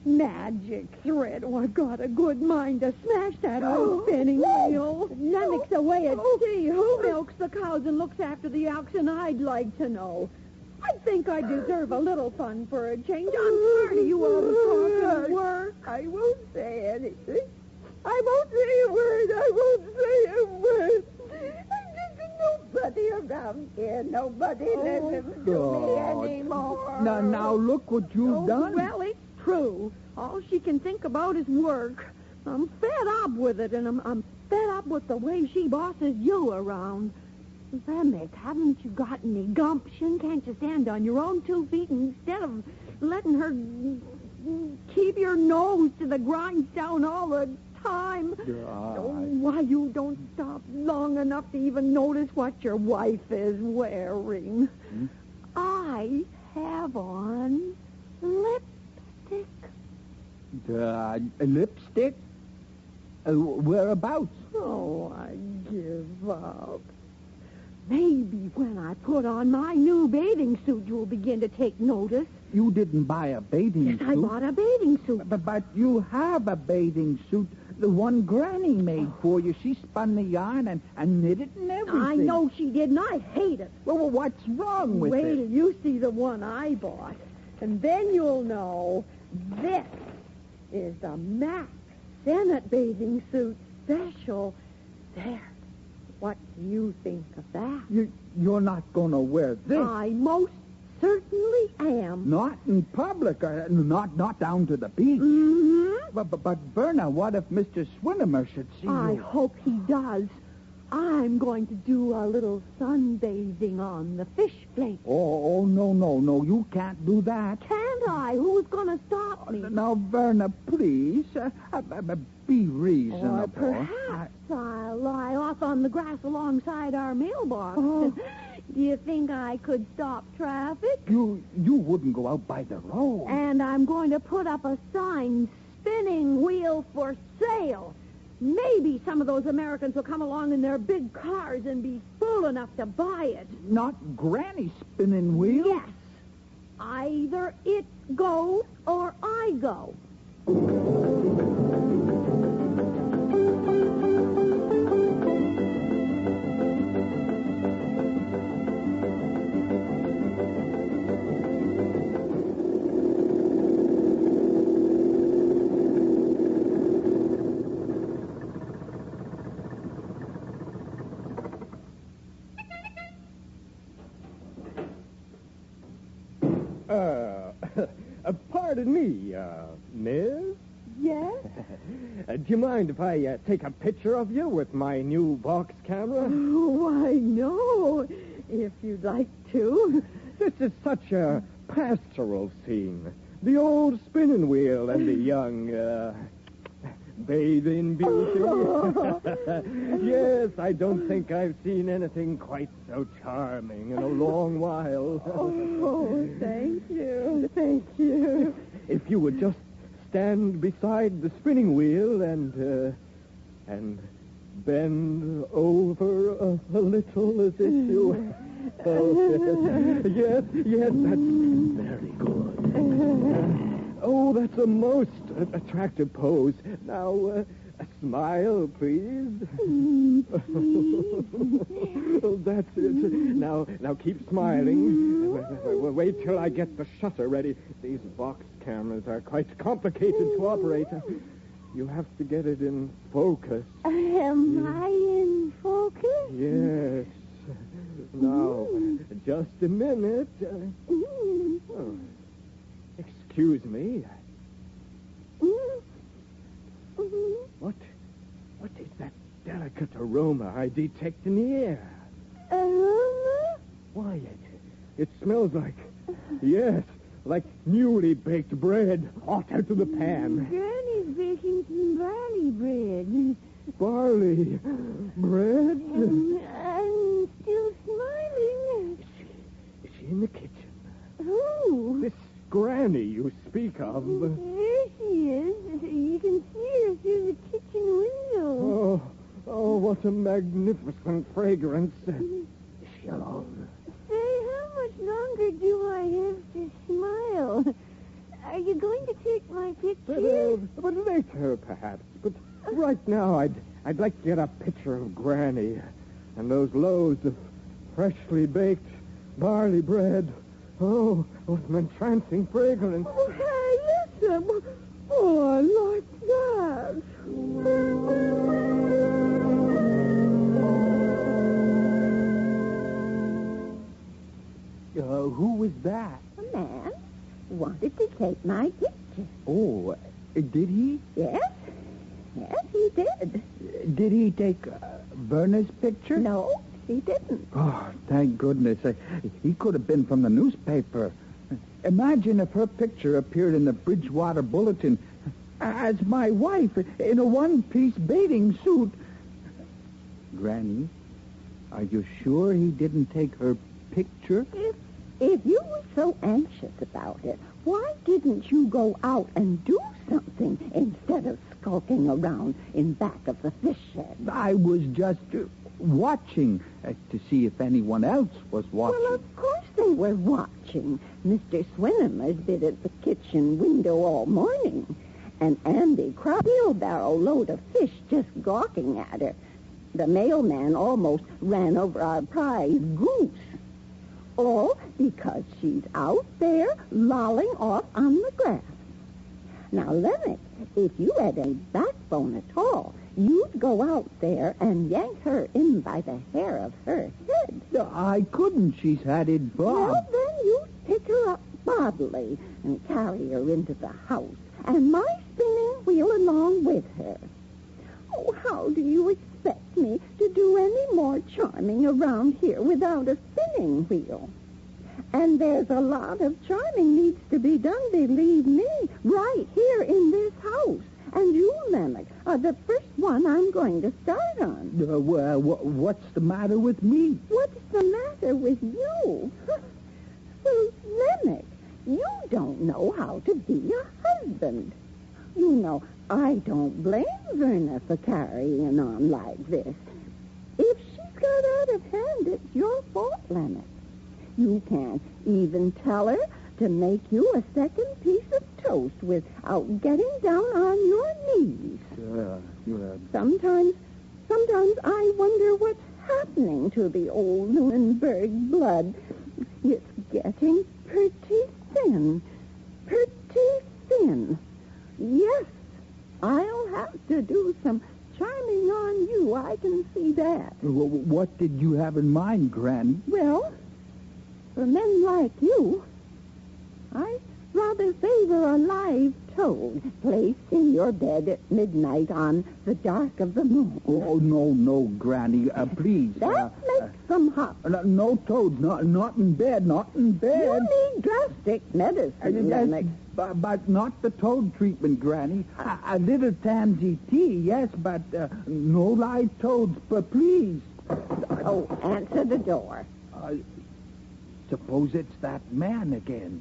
Magic thread. Oh, I've got a good mind to smash that old spinning wheel. Lamech's away at sea. Who milks the cows and looks after the oxen, I'd like to know. I think I deserve a little fun for a change. I'm tired of you all talking at work. I won't say anything. I won't say a word. I won't say a word. There's nobody around here. Nobody listens to me anymore. Now look what you've done. Well, it's true. All she can think about is work. I'm fed up with it, and I'm fed up with the way she bosses you around. Lamech, haven't you got any gumption? Can't you stand on your own 2 feet instead of letting her keep your nose to the grindstone all the time? Why you don't stop long enough to even notice what your wife is wearing? I have on lipstick. Lipstick? Whereabouts? Oh, I give up. Maybe when I put on my new bathing suit, you'll begin to take notice. You didn't buy a bathing suit. I bought a bathing suit. But you have a bathing suit, the one Granny made for you. She spun the yarn and knit it and everything. I know she did, and I hate it. Well, what's wrong with Wait it? till you see the one I bought, and then you'll know this is the Mac Senate bathing suit special. There. What do you think of that? You're not going to wear this. I most certainly am. Not in public, not down to the beach. Mm-hmm. But Verna, what if Mr. Swinnemer should see I you? hope he does. I'm going to do a little sunbathing on the fish plate. Oh, no, you can't do that. Can't I? Who's going to stop me? Now, Verna, please, be reasonable. Or perhaps I'll lie off on the grass alongside our mailbox. Do you think I could stop traffic? You wouldn't go out by the road. And I'm going to put up a sign, spinning wheel for sale. Maybe some of those Americans will come along in their big cars and be fool enough to buy it. Not Granny spinning wheel? Yes. Either it goes or I go. Pardon me, Miss? Yes? Do you mind if I take a picture of you with my new box camera? Why, no, if you'd like to. This is such a pastoral scene. The old spinning wheel and the young, bathing beauty. Yes, I don't think I've seen anything quite so charming in a long while. Oh, thank you. Thank you. If you would just stand beside the spinning wheel and bend over a little as if you... Oh, yes, that's very good. Oh, that's a most attractive pose. Now, a smile, please. Oh, that's it. Now keep smiling. Wait till I get the shutter ready. These box cameras are quite complicated to operate. You have to get it in focus. Am I in focus? Yes. Now, just a minute. Oh, excuse me. What is that delicate aroma I detect in the air? Aroma? Why, it smells like newly baked bread hot out of the pan. Granny's baking some barley bread. Barley bread? I'm still smiling. Is she in the kitchen? Who? This Granny you speak of. There she is. You can see her through the kitchen window. Oh, what a magnificent fragrance. Is she alone? have to smile. Are you going to take my picture? But later, perhaps. But right now, I'd like to get a picture of Granny and those loaves of freshly baked barley bread. Oh, with an entrancing fragrance. Oh, hey, listen. Oh, I like that. Who was that? A man wanted to take my picture. Oh, did he? Yes, he did. Did he take Verna's picture? No, he didn't. Oh, thank goodness. He could have been from the newspaper. Imagine if her picture appeared in the Bridgewater Bulletin as my wife in a one-piece bathing suit. Granny, are you sure he didn't take her picture? If you were so anxious about it, why didn't you go out and do something instead of skulking around in back of the fish shed? I was just watching to see if anyone else was watching. Well, of course they were watching. Mr. Swinham has been at the kitchen window all morning, and Andy cried a wheelbarrow load of fish just gawking at her. The mailman almost ran over our prize goose. All because she's out there lolling off on the grass. Now, Lennox, if you had any backbone at all, you'd go out there and yank her in by the hair of her head. I couldn't. She's had it bobbed. Well, then you'd pick her up bodily and carry her into the house, and my spinning wheel along with her. Oh, how do you expect me to do any more charming around here without a spinning wheel? And there's a lot of charming needs to be done, believe me, right here in this house. And you, Lennox, are the first one I'm going to start on. Well, what's the matter with me? What's the matter with you? Well, Lennox, you don't know how to be a husband. You know, I don't blame Verna for carrying on like this. If she's got out of hand, it's your fault, Lennox. You can't even tell her to make you a second piece of toast without getting down on your knees. Sometimes I wonder what's happening to the old Nuremberg blood. It's getting pretty thin. Yes, I'll have to do some charming on you, I can see that. What did you have in mind, Granny? Well, for men like you, I rather favor a live toad placed in your bed at midnight on the dark of the moon. Oh, no, Granny, please. That makes them hot. No toads, not in bed. You need drastic medicine, Lennox. But not the toad treatment, Granny. A little tansy tea, yes, but no live toads, but please. Oh, answer the door. Suppose it's that man again.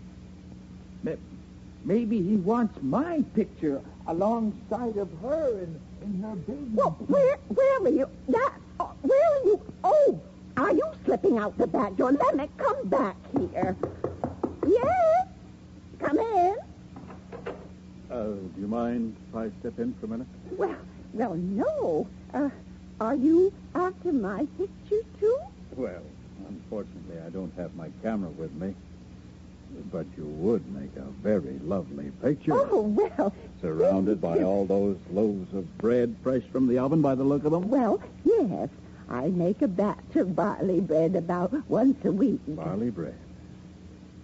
Maybe he wants my picture alongside of her in her baby. Well, where are you? Where are you? Oh, are you slipping out the back door? Lennox, come back here. Yes? Come in. Do you mind if I step in for a minute? Well, no. Are you after my picture, too? Well, unfortunately, I don't have my camera with me. But you would make a very lovely picture. Oh, well. Surrounded by all those loaves of bread fresh from the oven by the look of them. Well, yes. I make a batch of barley bread about once a week. Barley bread.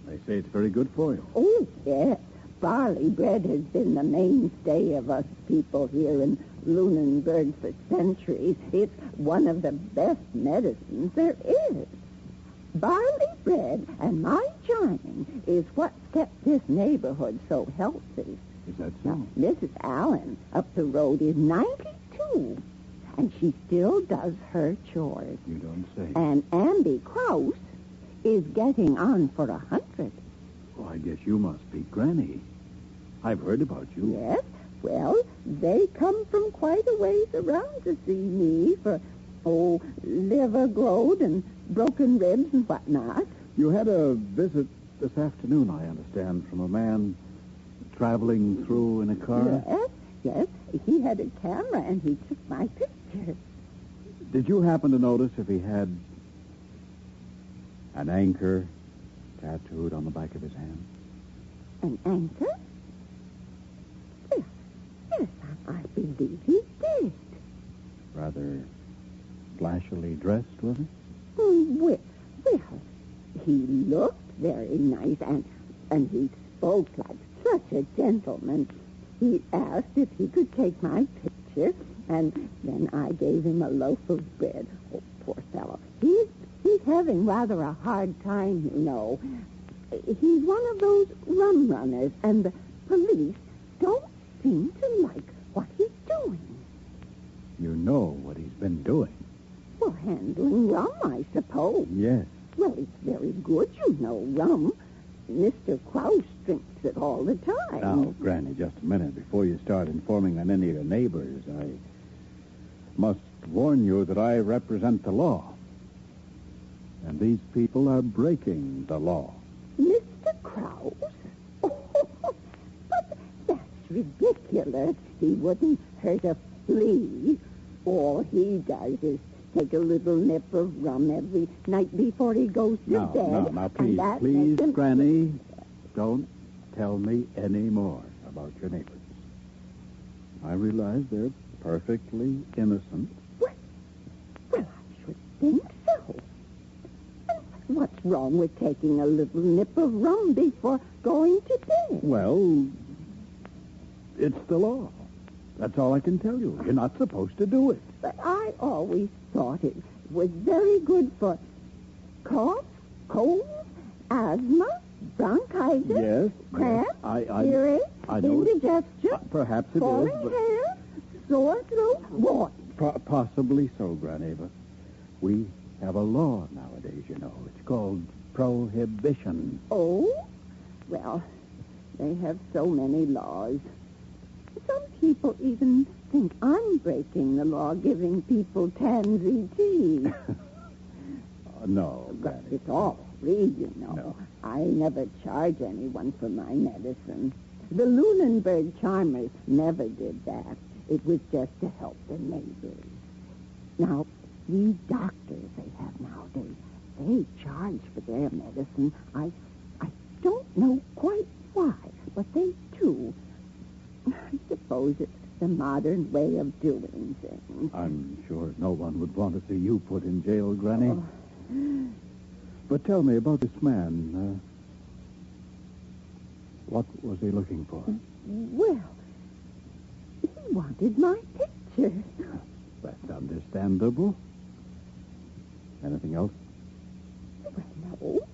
They say it's very good for you. Oh, yes. Barley bread has been the mainstay of us people here in Lunenburg for centuries. It's one of the best medicines there is. Barley bread and my charming is what's kept this neighborhood so healthy. Is that so? Now, Mrs. Allen up the road is 92, and she still does her chores. You don't say. And Andy Krause is getting on for 100. Well, I guess you must be Granny. I've heard about you. Yes, well, they come from quite a ways around to see me for, liver growth and broken ribs and whatnot. You had a visit this afternoon, I understand, from a man traveling through in a car. Yes. He had a camera, and he took my picture. Did you happen to notice if he had an anchor tattooed on the back of his hand? An anchor? Yes, I believe he did. Rather flashily dressed, was he? Well, he looked very nice, and he spoke like such a gentleman. He asked if he could take my picture, and then I gave him a loaf of bread. Oh, poor fellow. He's having rather a hard time, you know. He's one of those rum runners, and the police don't seem to like what he's doing. You know what he's been doing. Well, handling rum, I suppose. Yes. Well, it's very good, you know, rum. Mr. Krause drinks it all the time. Now, Granny, just a minute. Before you start informing on any of your neighbors, I must warn you that I represent the law. And these people are breaking the law. Mr. Krause? Oh, but that's ridiculous. He wouldn't hurt a flea. All he does is take a little nip of rum every night before he goes to bed. Now, please, Granny, don't tell me any more about your neighbors. I realize they're perfectly innocent. Well, I should think so. What's wrong with taking a little nip of rum before going to bed? Well, it's the law. That's all I can tell you. You're not supposed to do it. But I always thought it was very good for cough, cold, asthma, bronchitis, Yes, cramp, I earache, I know. indigestion, Perhaps it is, falling but hair, sore throat, what? possibly so, Granny, but we have a law nowadays, you know. It's called prohibition. Oh? Well, they have so many laws. Some people even think I'm breaking the law, giving people tansy tea. No, But Granny. it's all free, you know. No. I never charge anyone for my medicine. The Lunenburg Charmers never did that. It was just to help the neighbors. Now, these doctors they have nowadays, they charge for their medicine. I don't know quite why, but they do. I suppose it's the modern way of doing things. I'm sure no one would want to see you put in jail, Granny. Oh. But tell me about this man. What was he looking for? Well, he wanted my picture. That's understandable. Anything else? Well, no.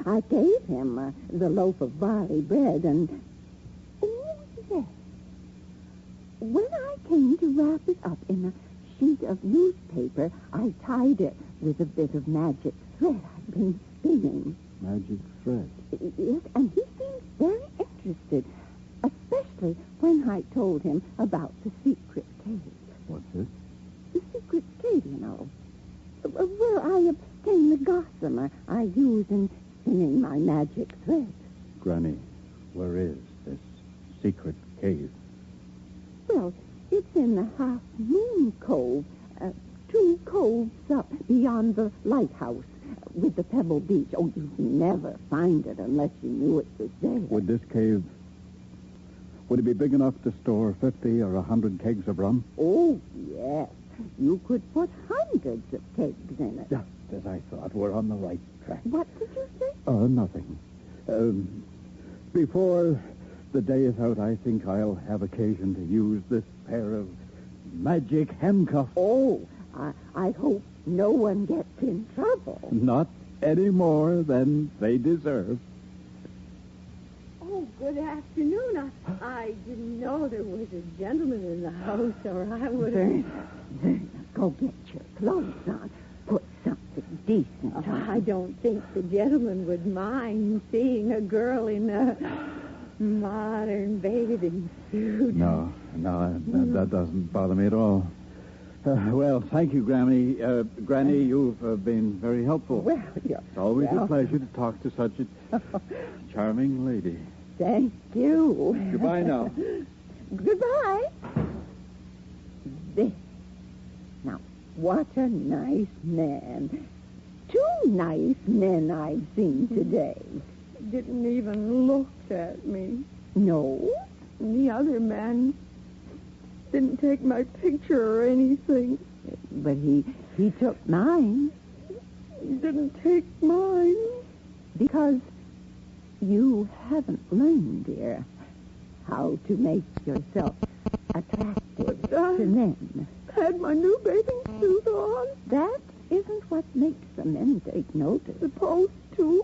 I gave him the loaf of barley bread and... Oh, yes. When I came to wrap it up in a sheet of newspaper, I tied it with a bit of magic thread I've been spinning. Magic thread. Yes, and he seemed very interested, especially when I told him about the secret cave. What's this? The secret cave, you know, where I obtain the gossamer I use in spinning my magic thread. Granny, where is this secret cave? Well, it's in the Half Moon Cove, 2 coves up beyond the lighthouse with the Pebble Beach. Oh, you'd never find it unless you knew it was there. Would this cave... Would it be big enough to store 50 or 100 kegs of rum? Oh, yes. You could put hundreds of kegs in it. Just as I thought. We're on the right track. What did you say? Nothing. Before the day is out, I think I'll have occasion to use this pair of magic handcuffs. Oh, I hope no one gets in trouble. Not any more than they deserve. Oh, good afternoon. I didn't know there was a gentleman in the house, or I would have... Verna, go get your clothes on. Put something decent on. I don't think the gentleman would mind seeing a girl in a modern bathing suit. No, that doesn't bother me at all. Well, thank you, Granny. Granny, you've been very helpful. Well, It's always a pleasure to talk to such a charming lady. Thank you. Goodbye now. Goodbye. There. Now, what a nice man. 2 nice men I've seen today. Didn't even look at me. No? The other man didn't take my picture or anything. But he took mine. He didn't take mine. Because you haven't learned, dear, how to make yourself attractive But I- to men. Had my new bathing suit on. That isn't what makes the men take notice. Supposed to.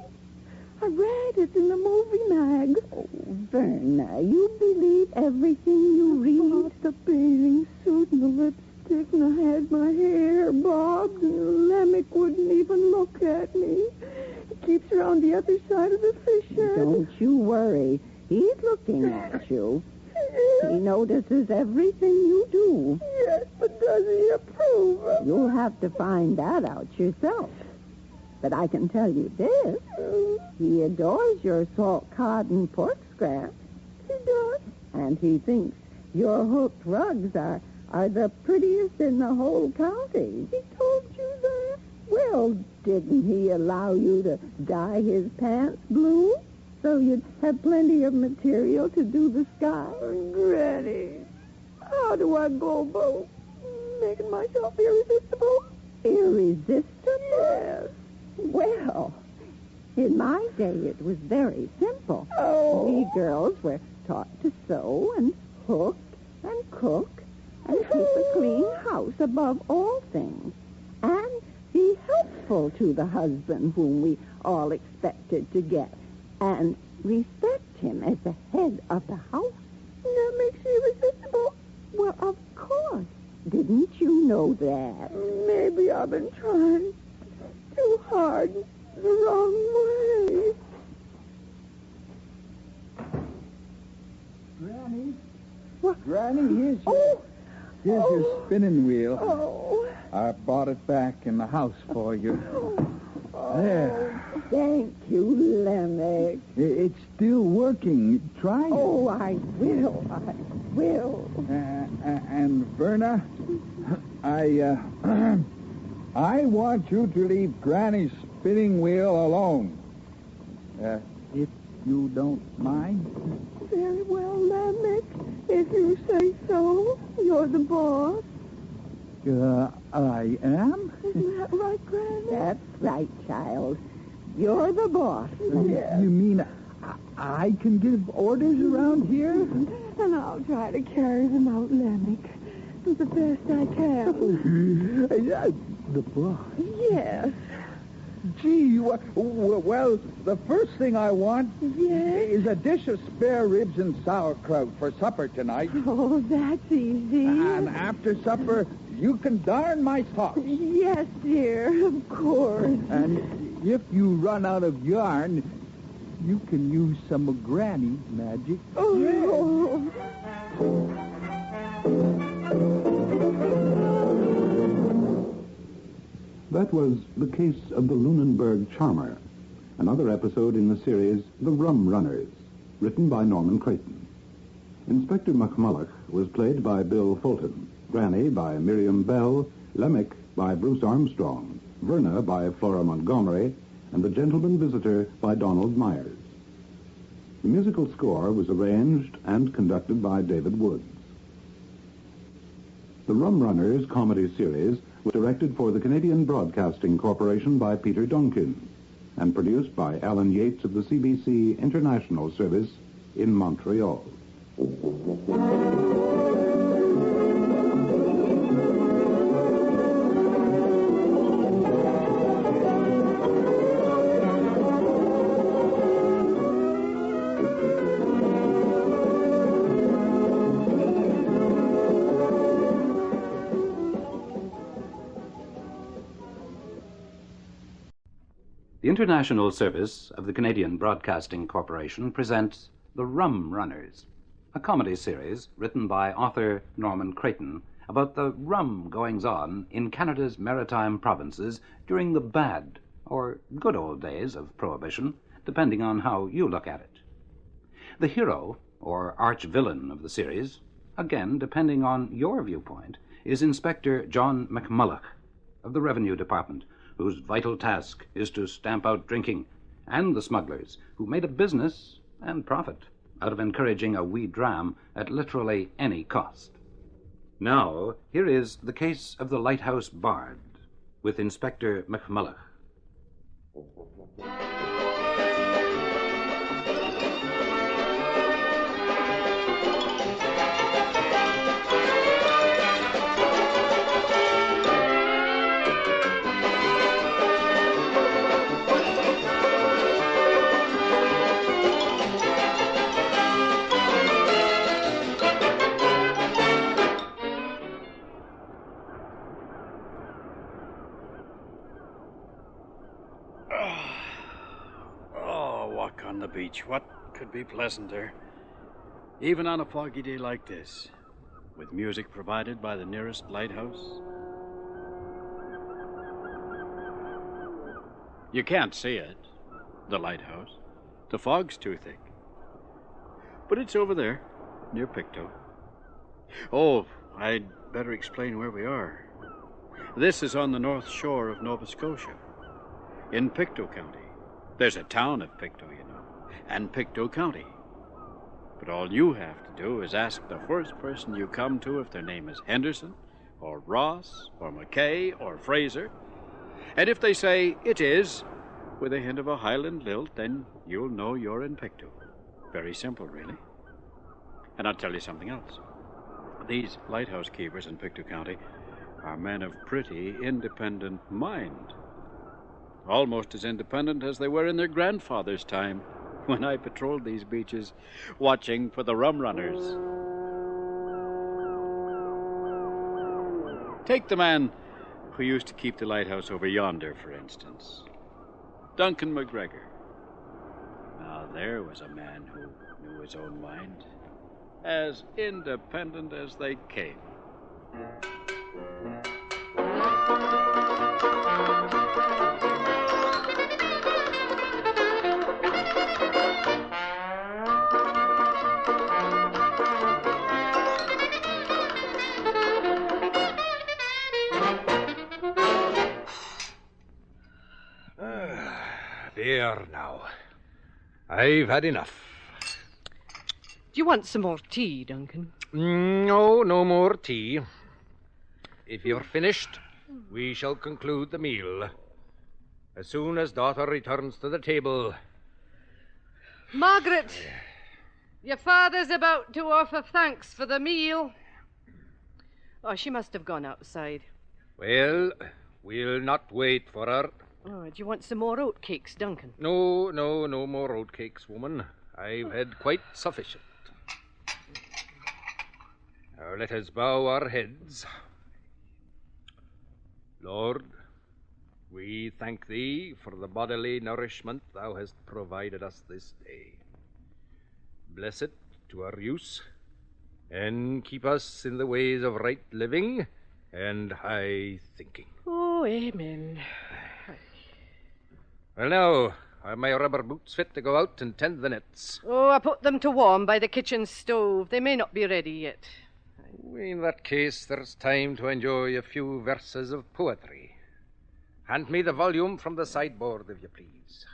I read it in the movie mag. Oh, Verna, you believe everything you read? About the bathing suit and the lipstick, and I had my hair bobbed, and Lemick wouldn't even look at me. He keeps around the other side of the fish shed. Don't you worry. He's looking at you. He notices everything you do. Yes, but does he approve of You'll have to find that out yourself. But I can tell you this. He adores your salt cod and pork scraps. He does. And he thinks your hooked rugs are the prettiest in the whole county. He told you that. Well, didn't he allow you to dye his pants blue? So you'd have plenty of material to do the sky? Granny, how do I go about making myself irresistible? Irresistible? Yes. Well, in my day it was very simple. Oh. We girls were taught to sew and hook and cook and keep a clean house above all things. And be helpful to the husband whom we all expected to get. And respect him as the head of the house. That makes you irresistible. Well, of course. Didn't you know that? Maybe I've been trying too hard the wrong way. Granny? What? Granny, here's your spinning wheel. Oh. I brought it back in the house for you. There. Thank you, Lemick. It's still working. Try it. Oh, I will. I will. And Verna, I want you to leave Granny's spinning wheel alone. If you don't mind. Very well, Lemick. If you say so, you're the boss. I am? Isn't that right, Granny? That's right, child. You're the boss. Yes. You mean I can give orders around here? And I'll try to carry them out, Lemick, the best I can. The boss. Yes. Gee, well, the first thing I want Yes. is a dish of spare ribs and sauerkraut for supper tonight. Oh, that's easy. And after supper, you can darn my socks. Yes, dear, of course. And if you run out of yarn, you can use some of Granny's magic. Oh. That was the case of the Lunenburg Charmer, another episode in the series The Rum Runners, written by Norman Creighton. Inspector McMulloch was played by Bill Fulton, Granny by Miriam Bell, Lemick by Bruce Armstrong, Verna by Flora Montgomery, and the Gentleman Visitor by Donald Myers. The musical score was arranged and conducted by David Woods. The Rum Runners comedy series was directed for the Canadian Broadcasting Corporation by Peter Duncan and produced by Alan Yates of the CBC International Service in Montreal. The International Service of the Canadian Broadcasting Corporation presents The Rum Runners, a comedy series written by author Norman Creighton about the rum goings-on in Canada's maritime provinces during the bad or good old days of Prohibition, depending on how you look at it. The hero, or arch-villain of the series, again depending on your viewpoint, is Inspector John McMulloch of the Revenue Department, whose vital task is to stamp out drinking, and the smugglers who made a business and profit out of encouraging a wee dram at literally any cost. Now, here is the case of the Lighthouse Bard, with Inspector McMulloch. On the beach. What could be pleasanter? Even on a foggy day like this, with music provided by the nearest lighthouse. You can't see it, the lighthouse. The fog's too thick. But it's over there, near Pictou. Oh, I'd better explain where we are. This is on the north shore of Nova Scotia, in Pictou County. There's a town of Pictou, you know, and Pictou County. But all you have to do is ask the first person you come to if their name is Henderson, or Ross, or McKay, or Fraser. And if they say it is, with a hint of a Highland lilt, then you'll know you're in Pictou. Very simple, really. And I'll tell you something else. These lighthouse keepers in Pictou County are men of pretty independent mind. Almost as independent as they were in their grandfather's time, when I patrolled these beaches, watching for the Rum Runners. Take the man who used to keep the lighthouse over yonder, for instance. Duncan McGregor. Now, there was a man who knew his own mind. As independent as they came. There now. I've had enough. Do you want some more tea, Duncan? No, no more tea. If you're finished, we shall conclude the meal. As soon as daughter returns to the table. Margaret, your father's about to offer thanks for the meal. Oh, she must have gone outside. Well, we'll not wait for her. Oh, do you want some more oatcakes, Duncan? No more oatcakes, woman. I've had quite sufficient. Now let us bow our heads. Lord, we thank thee for the bodily nourishment thou hast provided us this day. Bless it to our use, and keep us in the ways of right living and high thinking. Oh, amen. Well, now, are my rubber boots fit to go out and tend the nets? Oh, I put them to warm by the kitchen stove. They may not be ready yet. In that case, there's time to enjoy a few verses of poetry. Hand me the volume from the sideboard, if you please,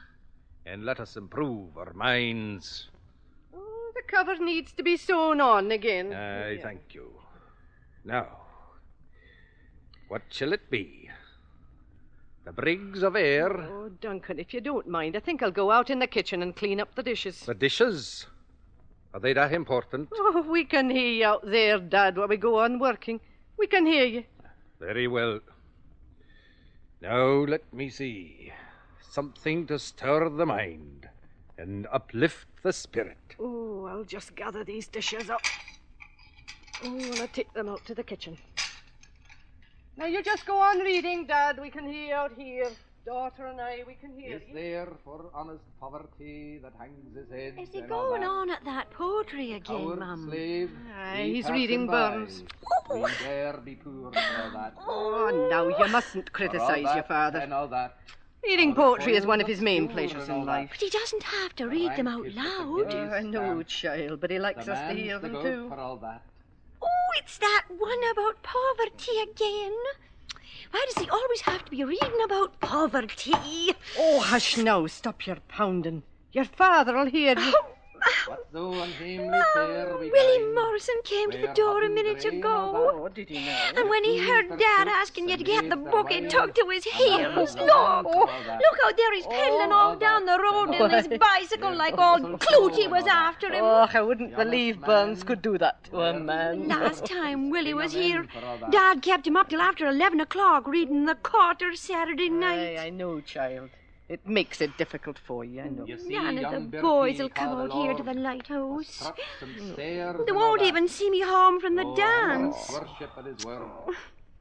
and let us improve our minds. Oh, the cover needs to be sewn on again. I thank you. Now, what shall it be? The Briggs of Air? Oh, Duncan, if you don't mind, I think I'll go out in the kitchen and clean up the dishes. The dishes? Are they that important? Oh, we can hear you out there, Dad, while we go on working. We can hear you. Very well. Now, let me see. Something to stir the mind and uplift the spirit. Oh, I'll just gather these dishes up. Oh, and I'll take them out to the kitchen. Now, you just go on reading, Dad. We can hear you out here. daughter and I, we can hear Is you. there for honest poverty that hangs his head? Is he and all going that? on at that poetry again, Coward Mum? slave, Aye, we he's pass reading him by. Burns. We dare be poor for all that. Oh, now, you mustn't For all criticise that your father. And all that. Reading Our poetry is toils one of his main obscure pleasures and all in that. life. But he doesn't have to read them out Rank is the loud. forgiveness I know, stamp. child, but he likes The us to man's hear the them goat too. for all that. Oh, it's that one about poverty again. Why does he always have to be reading about poverty? Oh, hush now, stop your pounding. Your father'll hear you. What though unseemly fare we Willie grind, Morrison came to the where door a hobby minute grey and ago. all Oh, did he now? And when he heard Their Dad fruits asking you and to get the leaves book, their he wine, took to his and heels. the Look! land for all that. Look out there, he's pedaling all down the road in his bicycle like old Clootie was after him. Oh, I wouldn't The believe honest Burns man, could do that to a where man. Last time Willie was King of here, men for all that. Dad kept him up till after 11 o'clock reading the Quarter Saturday night. Aye, I know, child. It makes it difficult for you, I know. You see None of young the Bertie boys will call come the out here to Lord, the lighthouse. struts and stares They and all won't that. even see me home from the Oh, dance. worship at his word.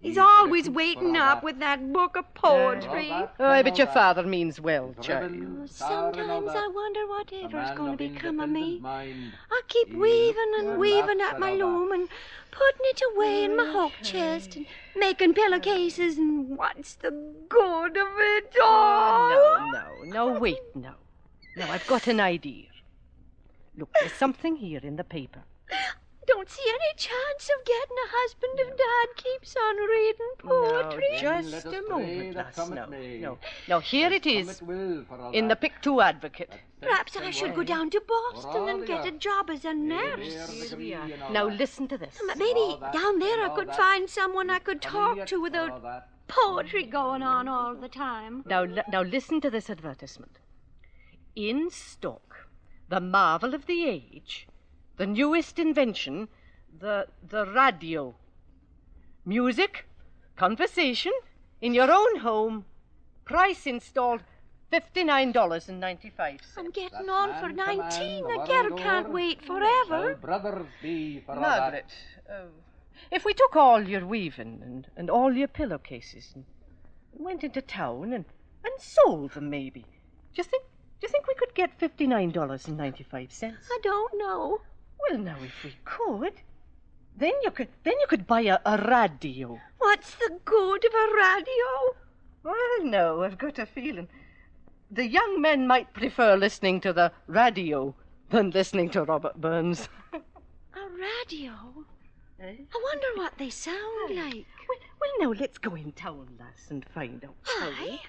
He's He's always innocent waiting for all up that. with that book of For all poetry. that, Aye, and but all your that. father means well, His child. ribbon, star and all Sometimes that. I wonder A whatever's man going to of become of me. independent mind. I keep He weaving looks and and weaving laughs at and my all that. loom and putting it away in my hook chest and making pillowcases, and what's the good of it all? No, wait, no. Now, I've got an idea. Look, there's something here in the paper. Don't see any chance of getting a husband if Dad keeps on reading poetry. No, Then just let us a pray moment, that lass. come it No, may. no. Now, here As it come is, it will for all in the that. Pictou Advocate. Perhaps I should go down to Boston and get a job as a Here nurse. the degree and all Now, that. listen to this. Maybe All that down there and I all could that. find someone I could Coming talk yet to for all without that. poetry going on all the time. Now, listen to this advertisement. In stock, the marvel of the age, the newest invention, the radio. Music, conversation, in your own home. Price installed $59.95. I'm getting That on man for to 19. man, The the girl world can't o'er. wait Shall forever. brothers be for all Margaret, that. if we took all your weaving and all your pillowcases and went into town and sold them, maybe, do you think we could get $59.95? I don't know. Well, now, if we could, then you could buy a radio. What's the good of a radio? Well, no, I've got a feeling the young men might prefer listening to the radio than listening to Robert Burns. A radio? I wonder what they sound like. Well, now, let's go in town, lass, and find out, shall we?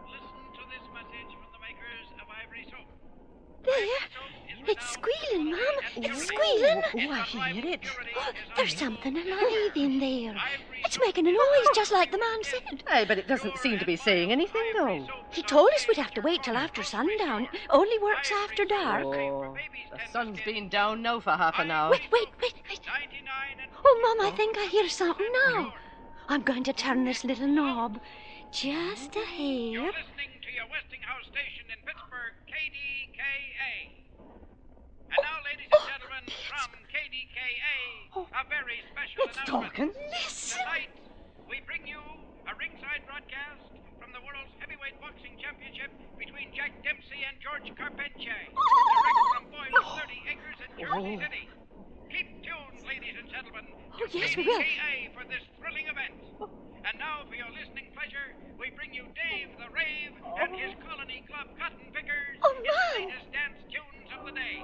Listen to this message from the makers of Ivory Soap. There. It's squealing, Mum. It's squealing. Oh, I hear it. Oh, there's something alive in there. It's making a noise just like the man said. Aye, but it doesn't seem to be saying anything, though. He told us we'd have to wait till after sundown. Only works after dark. Oh, the sun's been down now for half an hour. Wait. Oh, Mum, I think I hear something now. I'm going to turn this little knob just a hair. You're listening to your Westinghouse station in Pittsburgh, KDKA. And now, ladies and gentlemen, from KDKA, a very special It's announcement. talking. Listen. Tonight, we bring you a ringside broadcast from the World's Heavyweight Boxing Championship between Jack Dempsey and George Carpentier, direct from Boyle's 30 Acres in Jersey City. Keep tuned, ladies and gentlemen, to yes, we will. KDKA for this thrilling event. And now, for your listening pleasure, we bring you Dave the Rave and his Colony Club Cotton Pickers Oh, in my. the latest dance tunes of the day.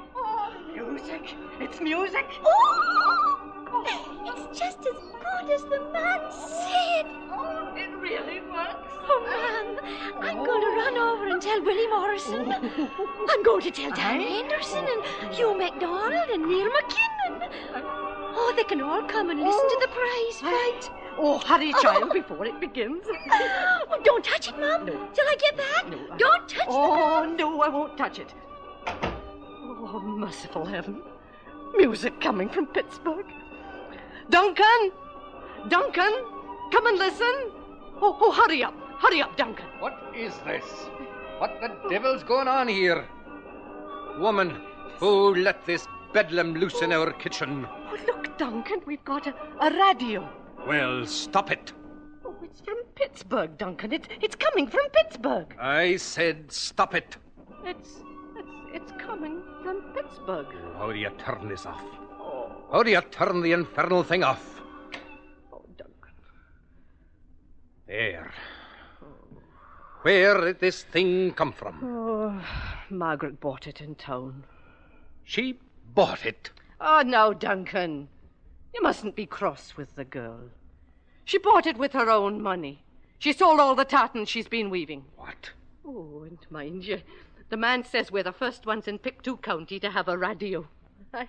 Music. It's music. Oh! It's just as good as the man said. Oh, it really works. Oh, Ma'am, I'm going to run over and tell Willie Morrison. I'm going to tell Dan Henderson and Hugh MacDonald and Neil McKinnon. Oh, they can all come and listen to the prize fight. Oh, hurry, child, before it begins. Oh, don't touch it, Mum. No. Till I get back. No. Don't touch Oh, no, I won't touch it. Oh, merciful heaven. Music coming from Pittsburgh. Duncan! Come and listen. Oh, hurry up, Duncan. What is this? What the devil's going on here? Woman, who let this bedlam loose in our kitchen? Oh, look, Duncan, we've got a radio. Well, stop it. Oh, it's from Pittsburgh, Duncan. It's coming from Pittsburgh. I said stop it. It's coming from Pittsburgh. How do you turn this off? Oh, How do you turn the infernal thing off? Duncan. There. Where did this thing come from? Oh, Margaret bought it in town. She bought it. Oh, now, Duncan. You mustn't be cross with the girl. She bought it with her own money. She sold all the tartans she's been weaving. What? Oh, and mind you, the man says we're the first ones in Pictou County to have a radio.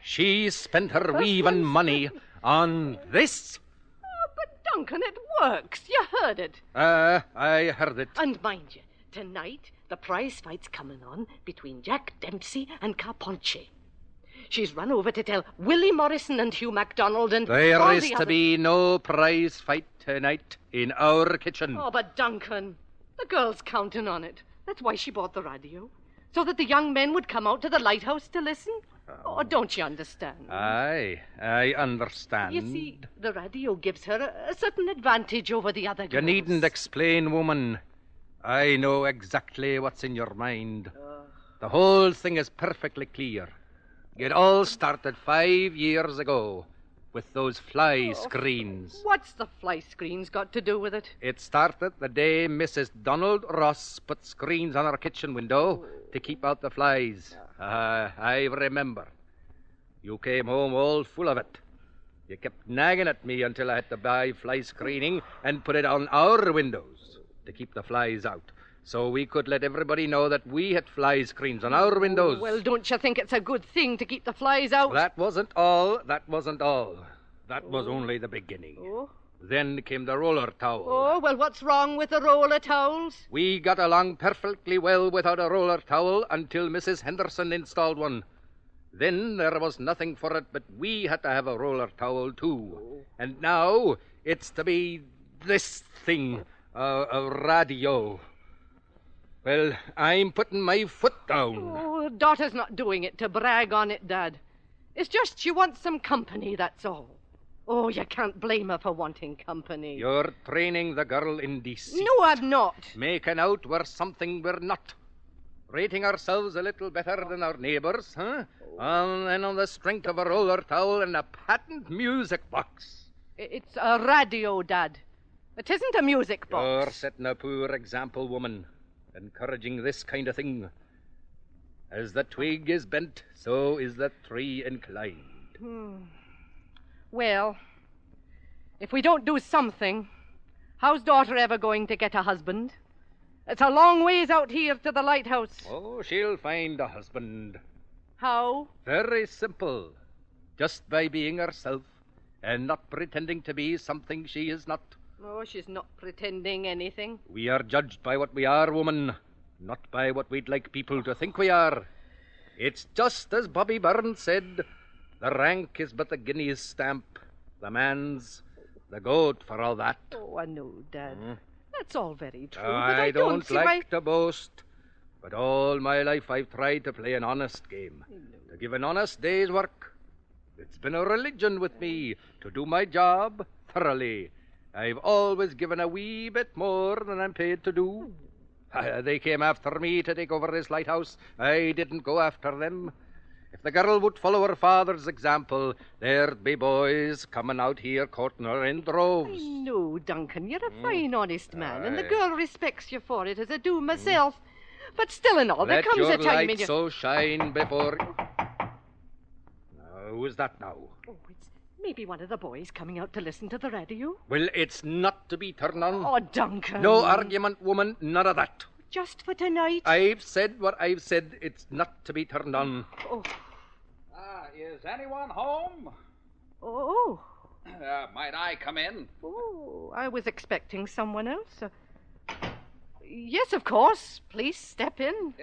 She spent her weaving money on this? Oh, but Duncan, it works. You heard it. I heard it. And mind you, tonight the prize fight's coming on between Jack Dempsey and Carpentier. She's run over to tell Willie Morrison and Hugh MacDonald and There all is the to others. be no prize fight tonight in our kitchen. Oh, but Duncan, the girl's counting on it. That's why she bought the radio. So that the young men would come out to the lighthouse to listen. Oh, don't you understand? I understand. You see, the radio gives her a certain advantage over the other girls. You needn't explain, woman. I know exactly what's in your mind. The whole thing is perfectly clear. It all started 5 years ago with those fly screens. What's the fly screens got to do with it? It started the day Mrs. Donald Ross put screens on her kitchen window to keep out the flies. I remember. You came home all full of it. You kept nagging at me until I had to buy fly screening and put it on our windows to keep the flies out. So we could let everybody know that we had fly screens on our windows. Well, don't you think it's a good thing to keep the flies out? That wasn't all. That was only the beginning. Oh. Then came the roller towel. Oh, well, what's wrong with the roller towels? We got along perfectly well without a roller towel until Mrs. Henderson installed one. Then there was nothing for it but we had to have a roller towel, too. And now it's to be this thing, a radio. Well, I'm putting my foot down. Oh, daughter's not doing it to brag on it, Dad. It's just she wants some company, that's all. Oh, you can't blame her for wanting company. You're training the girl in deceit. No, I'm not. Making out we're something we're not. Rating ourselves a little better than our neighbors, huh? And on the strength of a roller towel and a patent music box. It's a radio, Dad. It isn't a music box. You're setting a poor example, woman, encouraging this kind of thing. As the twig is bent, so is the tree inclined. Well, if we don't do something, how's daughter ever going to get a husband? It's a long ways out here to the lighthouse. Oh, she'll find a husband. How? Very simple. Just by being herself and not pretending to be something she is not. Oh, she's not pretending anything. We are judged by what we are, woman, not by what we'd like people to think we are. It's just as Bobby Burns said, the rank is but the guinea's stamp. The man's the goat for all that. Oh, I know, Dad. That's all very true. I but don't see like why... to boast, but all my life I've tried to play an honest game, to give an honest day's work. It's been a religion with me to do my job thoroughly. I've always given a wee bit more than I'm paid to do. They came after me to take over this lighthouse. I didn't go after them. If the girl would follow her father's example, there'd be boys coming out here courting her in droves. I know, Duncan. You're a fine, honest man, and the girl respects you for it, as I do myself. But still and all, there Let comes your a time light when you... so shine before... Who is that now? Oh, it's maybe one of the boys coming out to listen to the radio. Well, it's not to be turned on. Oh, Duncan. No argument, woman, none of that. Just for tonight? I've said what I've said. It's not to be turned on. Oh. Is anyone home? Oh. Might I come in? Oh, I was expecting someone else. Yes, of course. Please step in.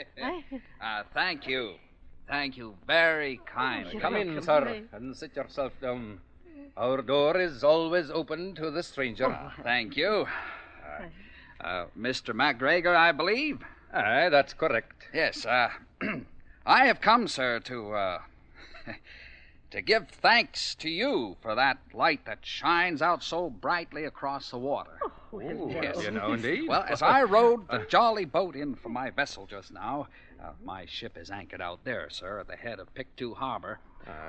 Thank you. Thank you very kindly. Come in, sir, and sit yourself down. Our door is always open to the stranger. Thank you. Mr. MacGregor, I believe? Aye, that's correct. Yes, I have come, sir, to give thanks to you for that light that shines out so brightly across the water. Yes. You know, indeed. Well, as I rowed the jolly boat in from my vessel just now, my ship is anchored out there, sir, at the head of Pictou Harbor,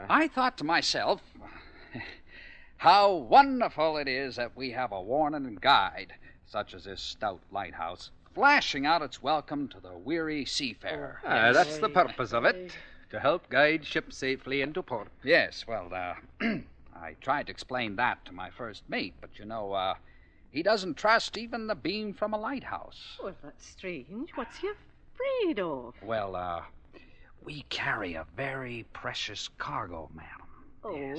I thought to myself, how wonderful it is that we have a warning and guide, such as this stout lighthouse, flashing out its welcome to the weary seafarer. That's the purpose of it, to help guide ships safely into port. Yes, well, I tried to explain that to my first mate, but, he doesn't trust even the beam from a lighthouse. Well, that's strange. What's he afraid of? Well, we carry a very precious cargo, madam. Oh? Yes.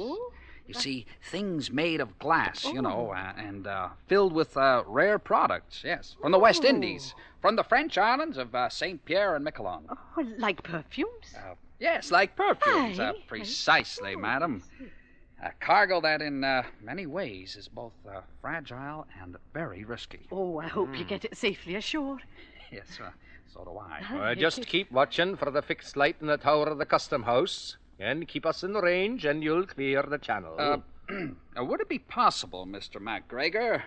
You see, things made of glass, and filled with rare products, yes, from the West Indies, from the French islands of St. Pierre and Miquelon. Oh, like perfumes? Yes, like perfumes, Aye. precisely, madam. A cargo that in many ways is both fragile and very risky. Oh, I hope you get it safely ashore. Yes, so do I. Just keep watching for the fixed light in the tower of the custom house, and keep us in the range, and you'll clear the channel. Would it be possible, Mr. MacGregor,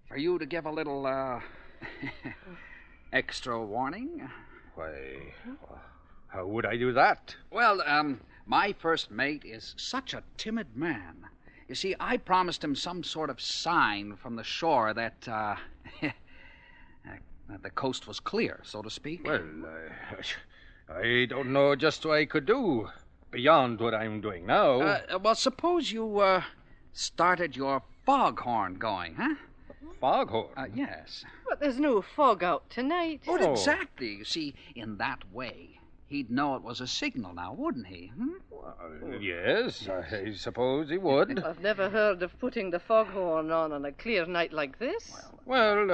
for you to give a little extra warning? Why, how would I do that? Well, my first mate is such a timid man. You see, I promised him some sort of sign from the shore that, that the coast was clear, so to speak. Well, I don't know just what I could do beyond what I'm doing now. Well, suppose you started your foghorn going, huh? Foghorn? Yes. But there's no fog out tonight. Well, exactly. You see, in that way, he'd know it was a signal now, wouldn't he? Well, yes, I suppose he would. I've never heard of putting the foghorn on a clear night like this. Well,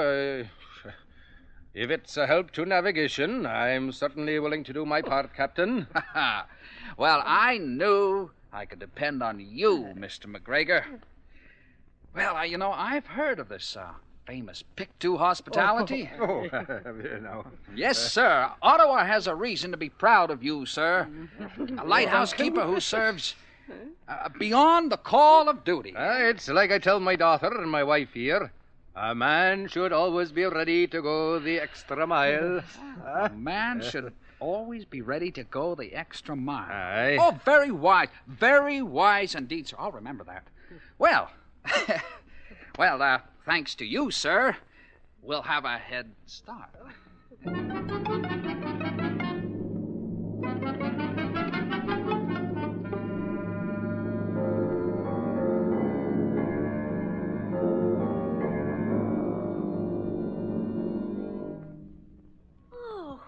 if it's a help to navigation, I'm certainly willing to do my part, Captain. Well, I knew I could depend on you, Mr. MacGregor. Well, I've heard of this famous Pictou hospitality. Yes, sir. Ottawa has a reason to be proud of you, sir. A lighthouse keeper who serves beyond the call of duty. It's like I tell my daughter and my wife here. A man should always be ready to go the extra mile. A man should always be ready to go the extra mile. Aye. Oh, very wise indeed, sir. I'll remember that. Well, thanks to you, sir, we'll have a head start.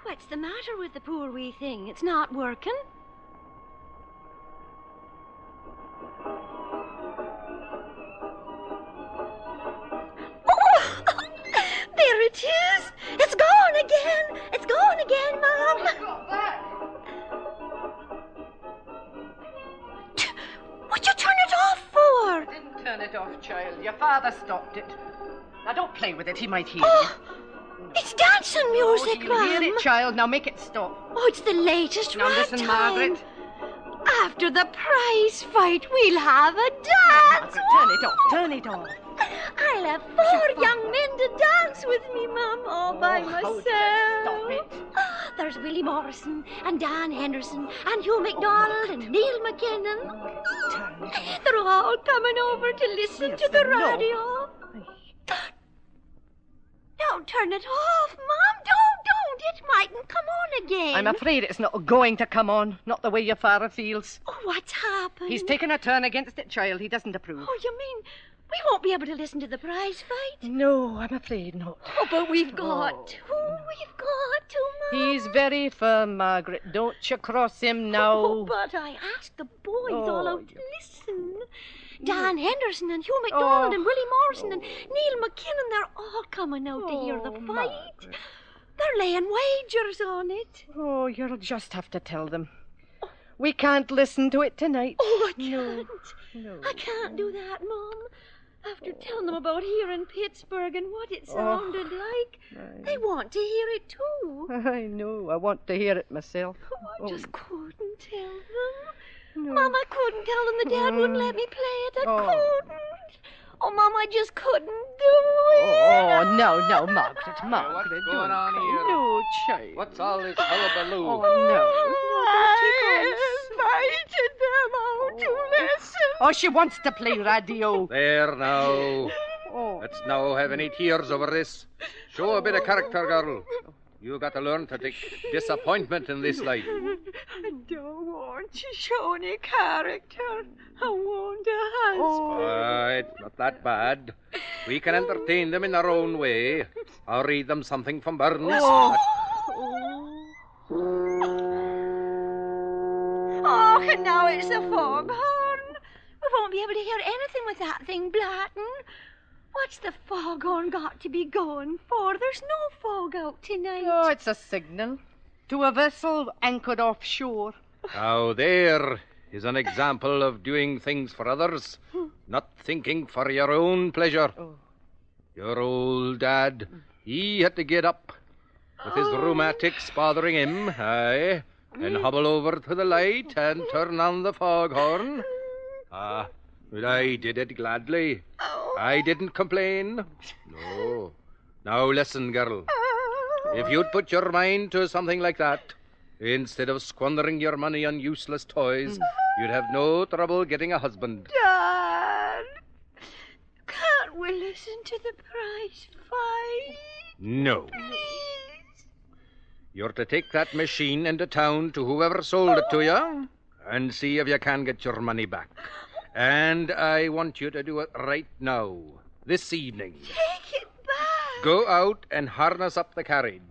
What's the matter with the poor wee thing? It's not working. Oh, there it is. It's gone again. It's gone again, Mom. What'd you turn it off for? I didn't turn it off, child. Your father stopped it. Now, don't play with it. He might hear you. It's dancing music, You'll hear Mom. it, child. Now make it stop. Oh, it's the latest Now listen, ragtime. Margaret. After the prize fight, we'll have a dance. Margaret, turn it off. Turn it off. I'll have 4 young men to dance with me, Mum, all by myself. Stop it. There's Willie Morrison and Dan Henderson and Hugh MacDonald and Neil McKinnon. They're all coming over to listen to the radio. Don't turn it off, Mom. Don't. It mightn't come on again. I'm afraid it's not going to come on. Not the way your father feels. Oh, what's happened? He's taken a turn against it, child. He doesn't approve. Oh, you mean we won't be able to listen to the prize fight? No, I'm afraid not. Oh, but we've got to. We've got to, Mom. He's very firm, Margaret. Don't you cross him now. Oh, but I asked the boys all out to listen. Dan Henderson and Hugh MacDonald and Willie Morrison and Neil McKinnon, they're all coming out to hear the fight. Margaret. They're laying wagers on it. Oh, you'll just have to tell them. We can't listen to it tonight. Oh, I can't. No. I can't do that, Mom. After telling them about here in Pittsburgh and what it sounded like, they want to hear it too. I know. I want to hear it myself. I just couldn't tell them. No. Mom, I couldn't tell them the Dad wouldn't let me play it. I couldn't. Oh, Mom, I just couldn't do it. Oh, no, Margaret, What's going on here? No, child. What's all this hullabaloo? Oh, no. I invited them out to listen. Oh, she wants to play radio. There now. Let's now have any tears over this. Show a bit of character, girl. You got to learn to take disappointment in this life. I don't want to show any character. I want a husband. It's not that bad. We can entertain them in our own way. I'll read them something from Burns. Oh, and now it's the foghorn. We won't be able to hear anything with that thing blatting. What's the foghorn got to be going for? There's no fog out tonight. Oh, it's a signal to a vessel anchored offshore. Now there is an example of doing things for others, not thinking for your own pleasure. Your old dad, he had to get up with his rheumatics bothering him, aye, and hobble over to the light and turn on the foghorn. But I did it gladly. I didn't complain. No. Now listen, girl. If you'd put your mind to something like that, instead of squandering your money on useless toys, you'd have no trouble getting a husband. Dad, can't we listen to the prize fight? No. Please? You're to take that machine into town to whoever sold it to you and see if you can get your money back. And I want you to do it right now, this evening. Take it back. Go out and harness up the carriage.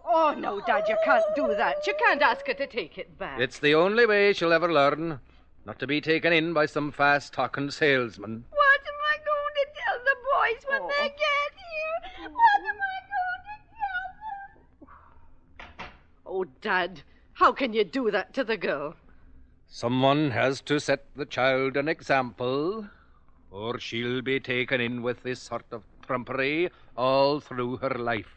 Oh, no, Dad, you can't do that. You can't ask her to take it back. It's the only way she'll ever learn, not to be taken in by some fast-talking salesman. What am I going to tell the boys when they get here? What am I going to tell them? Oh, Dad, how can you do that to the girl? Someone has to set the child an example, or she'll be taken in with this sort of trumpery all through her life.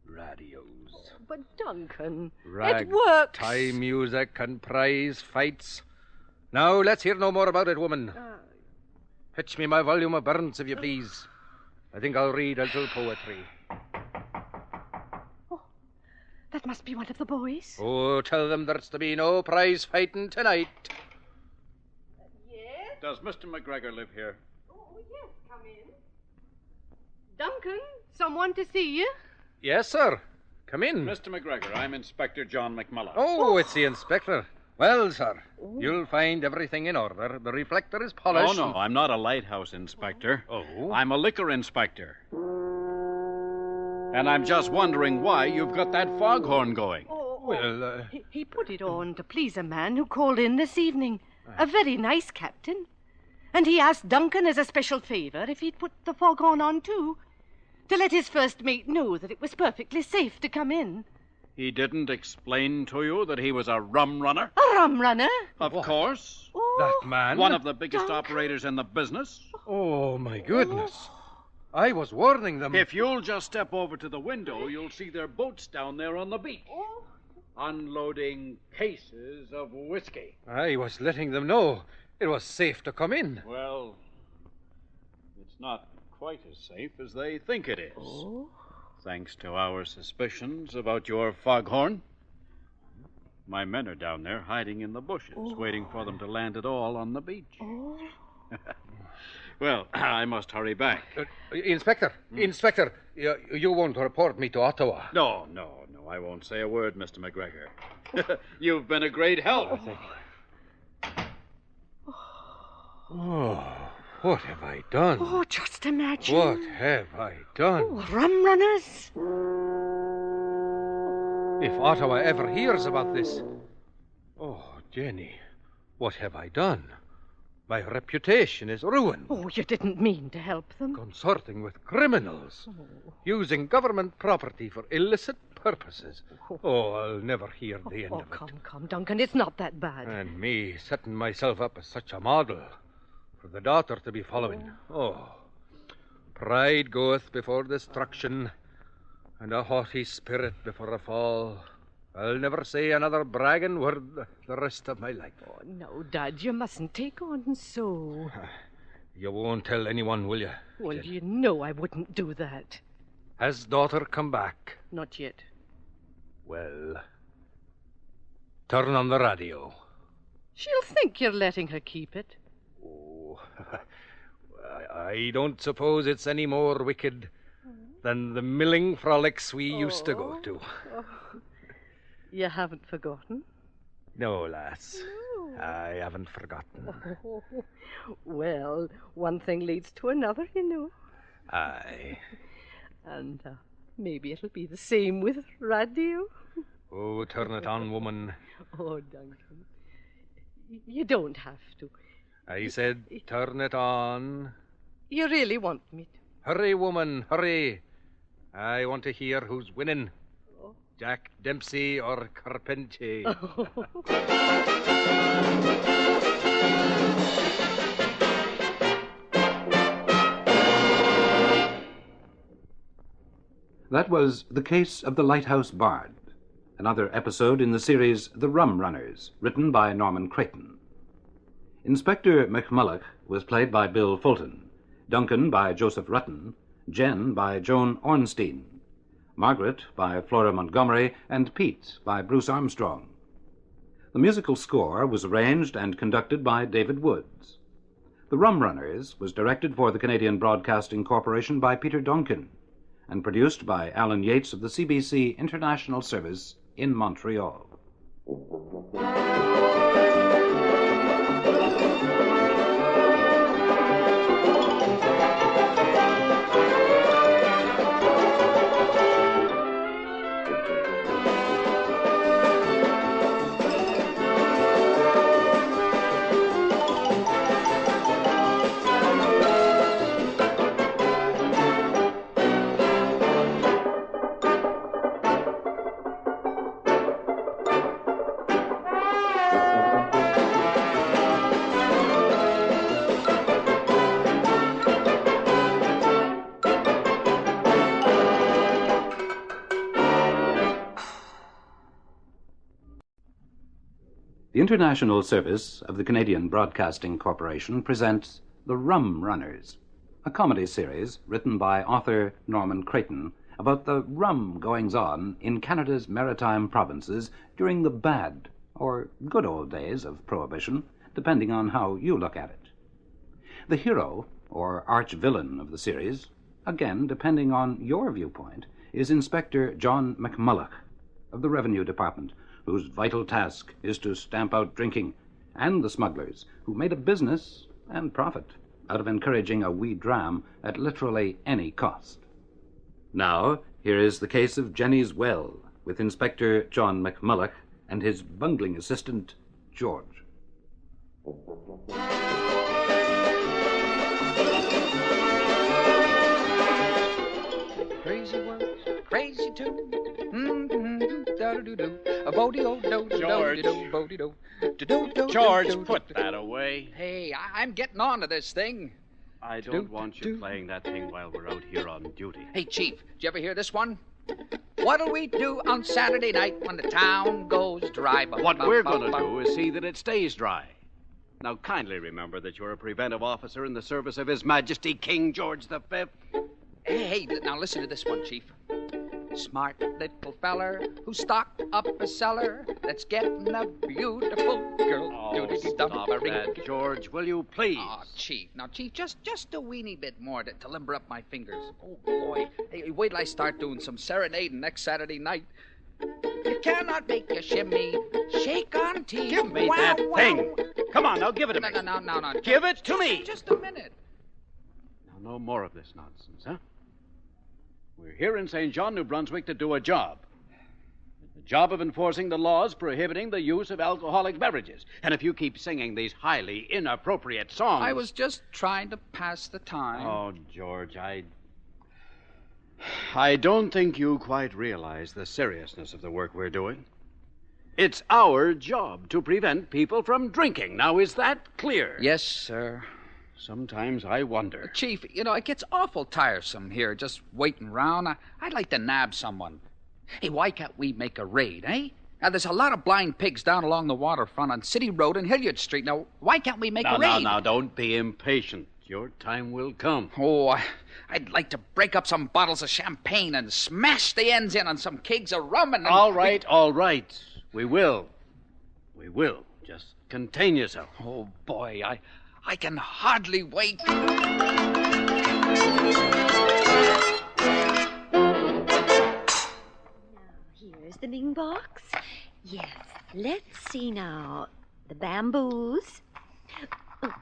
Radios. But, Duncan, Rag it works. Time music and prize fights. Now, let's hear no more about it, woman. Fetch me my volume of Burns, if you please. I think I'll read a little poetry. That must be one of the boys. Oh, tell them there's to be no prize fighting tonight. Yes? Does Mr. McGregor live here? Oh, yes, come in. Duncan, someone to see you? Yes, sir. Come in. Mr. McGregor, I'm Inspector John McMullen. Oh, it's the inspector. Well, sir, you'll find everything in order. The reflector is polished. Oh, no, I'm not a lighthouse inspector. Oh? I'm a liquor inspector. And I'm just wondering why you've got that foghorn going. Well, He put it on to please a man who called in this evening. A very nice captain. And he asked Duncan as a special favor if he'd put the foghorn on too, to let his first mate know that it was perfectly safe to come in. He didn't explain to you that he was a rum runner? A rum runner? Of course. that man? One of the biggest operators in the business. Oh, my goodness. I was warning them. If you'll just step over to the window, you'll see their boats down there on the beach. Unloading cases of whiskey. I was letting them know it was safe to come in. Well, it's not quite as safe as they think it is. Thanks to our suspicions about your foghorn. My men are down there hiding in the bushes, waiting for them to land it all on the beach. Well, I must hurry back. Inspector, you won't report me to Ottawa. No, I won't say a word, Mr. McGregor. You've been a great help. Oh, what have I done? Oh, just imagine. What have I done? Oh, rum runners. If Ottawa ever hears about this... Oh, Jenny, what have I done? My reputation is ruined. Oh, you didn't mean to help them. Consorting with criminals. Using government property for illicit purposes. Oh, I'll never hear the end of it. Come, Duncan, it's not that bad. And me setting myself up as such a model for the daughter to be following. Oh, pride goeth before destruction, and a haughty spirit before a fall. I'll never say another bragging word the rest of my life. Oh, no, Dad, you mustn't take on so. You won't tell anyone, will you? Well, you know I wouldn't do that. Has daughter come back? Not yet. Well, turn on the radio. She'll think you're letting her keep it. Oh, I don't suppose it's any more wicked than the milling frolics we used to go to. Oh. You haven't forgotten? No, lass. No. I haven't forgotten. Oh. Well, one thing leads to another, you know. Aye. And maybe it'll be the same with radio. Oh, turn it on, woman. Oh, Duncan. You don't have to. I said turn it on. You really want me to? Hurry, woman, hurry. I want to hear who's winning. Oh. Jack Dempsey or Carpentier. Oh. That was The Case of the Lighthouse Bard, another episode in the series The Rum Runners, written by Norman Creighton. Inspector McMulloch was played by Bill Fulton, Duncan by Joseph Rutten, Jen by Joan Ornstein, Margaret by Flora Montgomery, and Pete by Bruce Armstrong. The musical score was arranged and conducted by David Woods. The Rum Runners was directed for the Canadian Broadcasting Corporation by Peter Donkin and produced by Alan Yates of the CBC International Service in Montreal. The International Service of the Canadian Broadcasting Corporation presents The Rum Runners, a comedy series written by author Norman Creighton about the rum goings-on in Canada's maritime provinces during the bad or good old days of Prohibition, depending on how you look at it. The hero, or arch-villain of the series, again depending on your viewpoint, is Inspector John McMulloch of the Revenue Department, whose vital task is to stamp out drinking, and the smugglers who made a business and profit out of encouraging a wee dram at literally any cost. Now, here is the case of Jenny's Well, with Inspector John McMulloch and his bungling assistant, George. Crazy words, crazy tune. George, put that away. Hey, I'm getting on to this thing. I don't want you playing that thing while we're out here on duty. Hey, Chief, did you ever hear this one? What'll we do on Saturday night when the town goes dry? What we're going to do is see that it stays dry. Now, kindly remember that you're a preventive officer in the service of His Majesty King George V. Hey, now listen to this one, Chief. Smart little feller who stocked up a cellar that's getting a beautiful girl. Oh, stop that, George, will you please? Oh, Chief. Now, Chief, just a weeny bit more to limber up my fingers. Oh, boy. Hey, wait till I start doing some serenading next Saturday night. You cannot make a shimmy, shake on tea. Give me that thing. Come on, now, give it to me. No. Give it to me. Just a minute. Now, no more of this nonsense, huh? We're here in St. John, New Brunswick, to do a job. The job of enforcing the laws prohibiting the use of alcoholic beverages. And if you keep singing these highly inappropriate songs... I was just trying to pass the time. Oh, George, I don't think you quite realize the seriousness of the work we're doing. It's our job to prevent people from drinking. Now, is that clear? Yes, sir. sometimes I wonder. Chief, it gets awful tiresome here just waiting around. I'd like to nab someone. Hey, why can't we make a raid, eh? Now, there's a lot of blind pigs down along the waterfront on City Road and Hilliard Street. Now, why can't we make a raid? Now, don't be impatient. Your time will come. Oh, I'd like to break up some bottles of champagne and smash the ends in on some kegs of rum and... All right. We will. Just contain yourself. Oh, boy, I can hardly wait. Here's the big box. Yes, let's see now. The bamboos. Oh,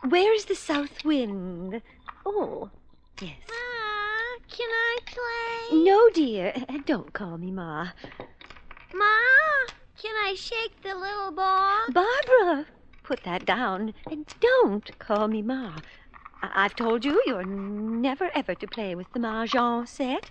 where's the south wind? Oh, yes. Ma, can I play? No, dear. Don't call me Ma. Ma, can I shake the little ball? Barbara, put that down. And don't call me Ma. I've told you you're never ever to play with the mahjong set.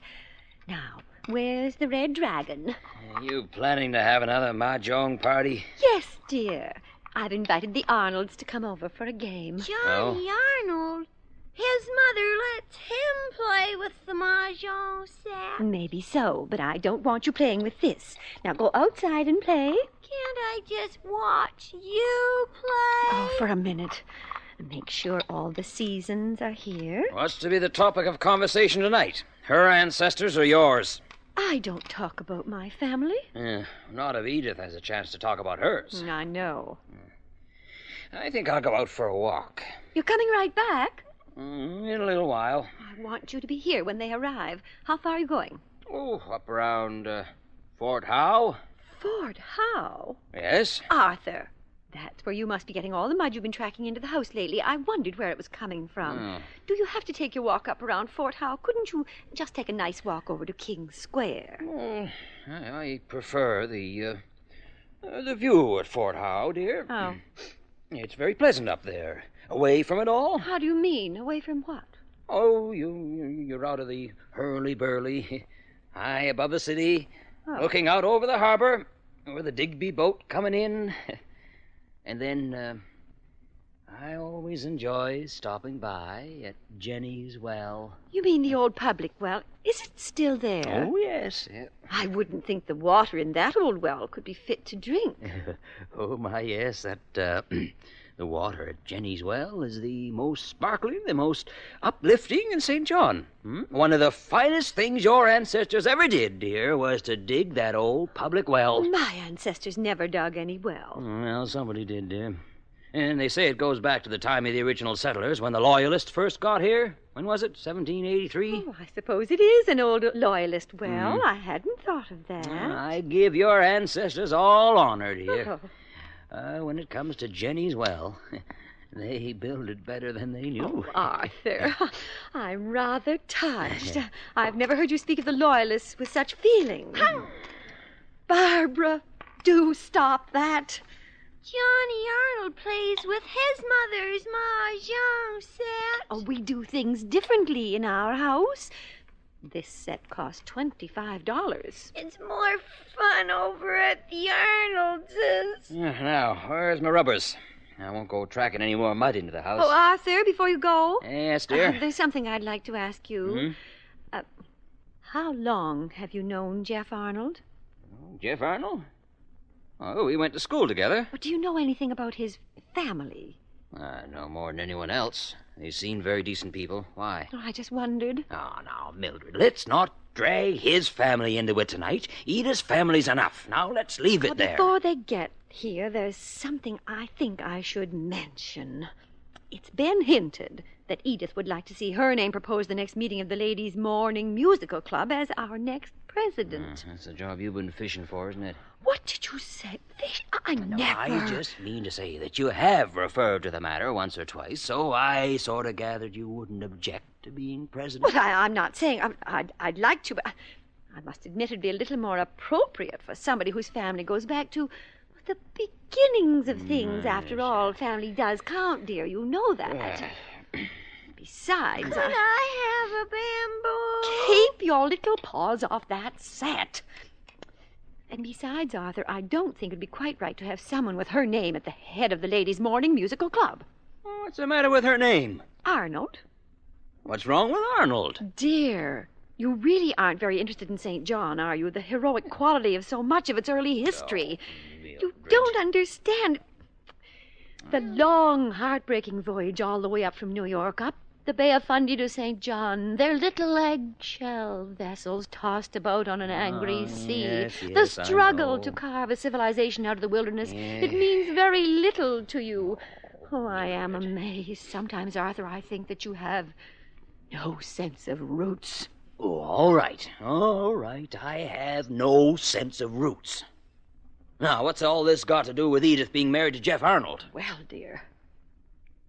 Now, where's the red dragon? Are you planning to have another mahjong party? Yes, dear. I've invited the Arnolds to come over for a game. Johnny Arnold? His mother lets him play with the mahjong set. Maybe so, but I don't want you playing with this. Now go outside and play. Can't I just watch you play? Oh, for a minute. Make sure all the seasons are here. What's to be the topic of conversation tonight? Her ancestors or yours? I don't talk about my family. Not if Edith has a chance to talk about hers. I know. I think I'll go out for a walk. You're coming right back? In a little while. I want you to be here when they arrive. How far are you going? Oh, up around Fort Howe. Fort Howe? Yes? Arthur, that's where you must be getting all the mud you've been tracking into the house lately. I wondered where it was coming from. Do you have to take your walk up around Fort Howe? Couldn't you just take a nice walk over to King Square? I prefer the view at Fort Howe, dear. Oh. It's very pleasant up there. Away from it all. How do you mean? Away from what? Oh, you're out of the hurly-burly, high above the city, looking out over the harbor, with the Digby boat coming in. And then, I always enjoy stopping by at Jenny's Well. You mean the old public well? Is it still there? Oh, yes. I wouldn't think the water in that old well could be fit to drink. Oh, my, yes, that, the water at Jenny's Well is the most sparkling, the most uplifting in St. John. One of the finest things your ancestors ever did, dear, was to dig that old public well. My ancestors never dug any well. Well, somebody did, dear. And they say it goes back to the time of the original settlers, when the Loyalists first got here. When was it? 1783? Oh, I suppose it is an old Loyalist well. I hadn't thought of that. I give your ancestors all honor, dear. When it comes to Jenny's Well, they build it better than they knew. Oh, Arthur, I'm rather touched. I've never heard you speak of the Loyalists with such feeling. Barbara, do stop that. Johnny Arnold plays with his mother's mahjong set. Oh, we do things differently in our house. This set cost $25. It's more fun over at the Arnold's. Now, where's my rubbers? I won't go tracking any more mud into the house. Oh, Arthur, before you go. Yes, dear? There's something I'd like to ask you. How long have you known Jeff Arnold? Jeff Arnold? Oh, we went to school together. But do you know anything about his family? No more than anyone else. They seem very decent people. Why? Oh, I just wondered. Oh, now, Mildred, let's not drag his family into it tonight. Edith's family's enough. Now, let's leave it there. Before they get here, there's something I think I should mention. It's been hinted that Edith would like to see her name proposed the next meeting of the Ladies' Morning Musical Club as our next president. That's the job you've been fishing for, isn't it? What did you say? Never. I just mean to say that you have referred to the matter once or twice, so I sort of gathered you wouldn't object to being president. Well, I'm not saying I'd like to, but I must admit it'd be a little more appropriate for somebody whose family goes back to the beginnings of things. After all, family does count, dear. You know that. Besides, Could I have a bamboo? Keep your little paws off that set. And besides, Arthur, I don't think it'd be quite right to have someone with her name at the head of the Ladies' Morning Musical Club. What's the matter with her name? Arnold. What's wrong with Arnold? Dear, you really aren't very interested in St. John, are you? The heroic quality of so much of its early history. You don't understand. The long, heartbreaking voyage all the way up from New York, up the Bay of Fundy to St. John, their little eggshell vessels tossed about on an angry sea. Yes, The yes, struggle to carve a civilization out of the wilderness. It means very little to you. Oh, I am amazed. Sometimes, Arthur, I think that you have no sense of roots. Oh, all right. I have no sense of roots. Now, what's all this got to do with Edith being married to Jeff Arnold? Well, dear,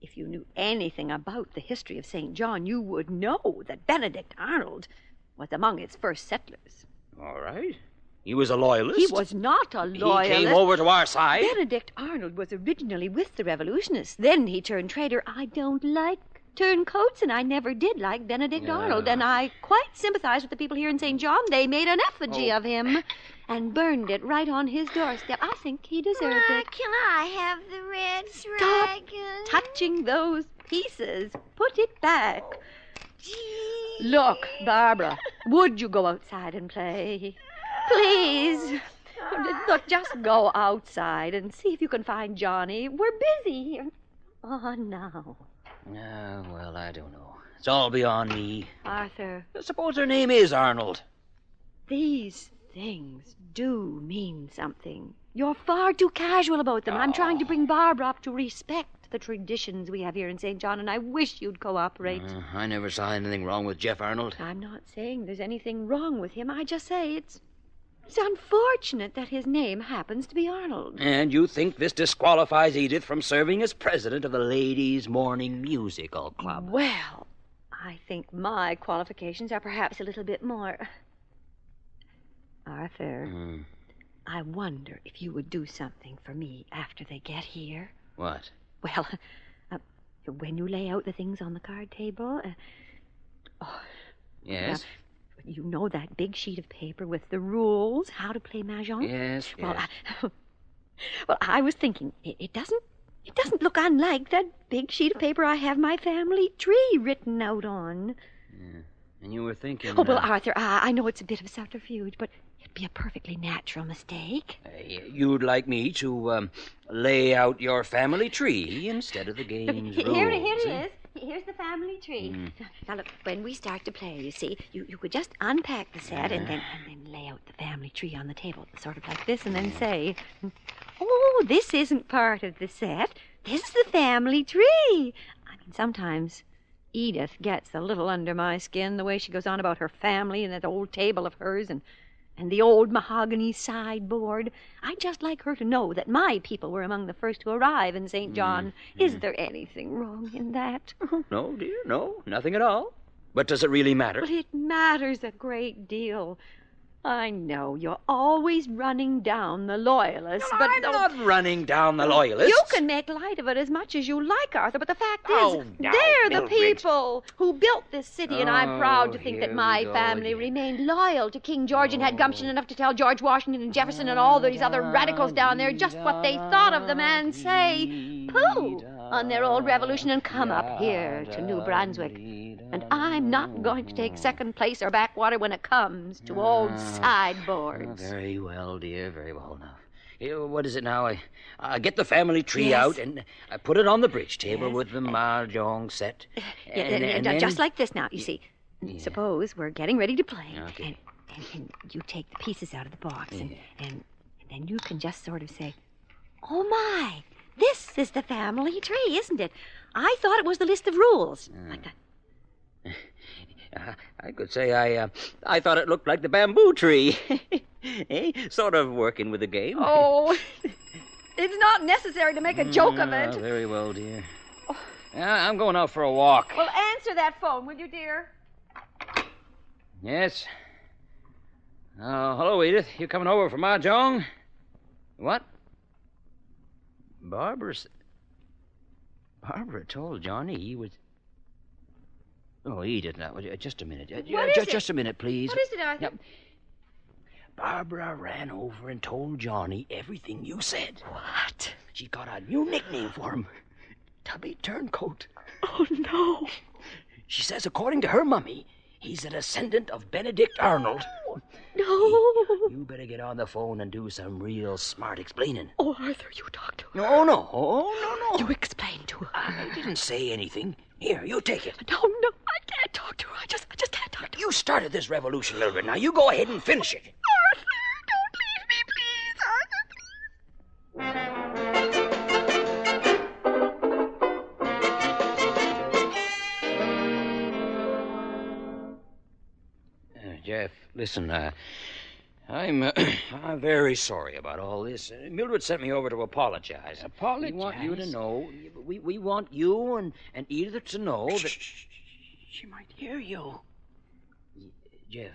if you knew anything about the history of St. John, you would know that Benedict Arnold was among its first settlers. All right. He was a loyalist? He was not a loyalist. He came over to our side? Benedict Arnold was originally with the revolutionists. Then he turned traitor. I don't like turncoats, and I never did like Benedict Arnold. And I quite sympathize with the people here in St. John. They made an effigy of him and burned it right on his doorstep. I think he deserved it. Can I have the red Stop dragon? touching those pieces. Put it back. Look, Barbara, would you go outside and play? Please. Look, just go outside and see if you can find Johnny. We're busy here. Oh, no. Well, I don't know. It's all beyond me. Arthur. Suppose her name is Arnold. These things do mean something. You're far too casual about them. I'm trying to bring Barbara up to respect the traditions we have here in St. John, and I wish you'd cooperate. I never saw anything wrong with Jeff Arnold. I'm not saying there's anything wrong with him. I just say it's unfortunate that his name happens to be Arnold. And you think this disqualifies Edith from serving as president of the Ladies' Morning Musical Club? Well, I think my qualifications are perhaps a little bit more. Arthur, I wonder if you would do something for me after they get here. What? Well, when you lay out the things on the card table... Yes? You know that big sheet of paper with the rules, how to play Mahjong? Yes, Well, I was thinking, it doesn't look unlike that big sheet of paper I have my family tree written out on. Yeah. And you were thinking... Oh, well, Arthur, I know it's a bit of a subterfuge, but it'd be a perfectly natural mistake. You'd like me to lay out your family tree instead of the game's rules. Here it is. Here's the family tree. Now, look, when we start to play, you see, you could just unpack the set and then lay out the family tree on the table, sort of like this, and then say, oh, this isn't part of the set. This is the family tree. I mean, sometimes Edith gets a little under my skin, the way she goes on about her family and that old table of hers and the old mahogany sideboard. I'd just like her to know that my people were among the first to arrive in St. John. Is there anything wrong in that? No, dear, no, nothing at all. But does it really matter? Well, it matters a great deal. I know you're always running down the loyalists, but... I'm not running down the loyalists. You can make light of it as much as you like, Arthur, but the fact is, now, they're the Mildred. people who built this city, and I'm proud to think that my family remained loyal to King George and had gumption enough to tell George Washington and Jefferson and all these other radicals down there just what they thought of them and say pooh on their old revolution and come up here to New Brunswick. And I'm not going to take second place or backwater when it comes to old sideboards. Very well, dear, very well now. What is it now? I get the family tree out and I put it on the bridge table with the mahjong set. And then... Just like this now, you see. Suppose we're getting ready to play. Okay. And you take the pieces out of the box and then you can just sort of say, oh my, this is the family tree, isn't it? I thought it was the list of rules. Like that. I could say I thought it looked like the bamboo tree. Sort of working with the game. Oh, it's not necessary to make a joke of it. Very well, dear. I'm going out for a walk. Well, answer that phone, will you, dear? Yes. Hello, Edith. You coming over for mahjong? What? Barbara told Johnny he was... Oh, Edith, now, just a minute. Just a minute, please. What is it, Arthur? Barbara ran over and told Johnny everything you said. What? She got a new nickname for him. tubby turncoat. Oh, no. She says, according to her mummy, he's a descendant of Benedict Arnold. No. You better get on the phone and do some real smart explaining. Oh, Arthur, you talk to her. No. You explain to her. I didn't say anything. Here, you take it. No, I can't talk to her. I just can't talk to her. You started this revolution, Mildred. Now you go ahead and finish it. Arthur, don't leave me, please, Jeff, listen, I'm very sorry about all this. Mildred sent me over to apologize. Apologize? We want you to know, we want you and Edith to know that... She might hear you. Jeff,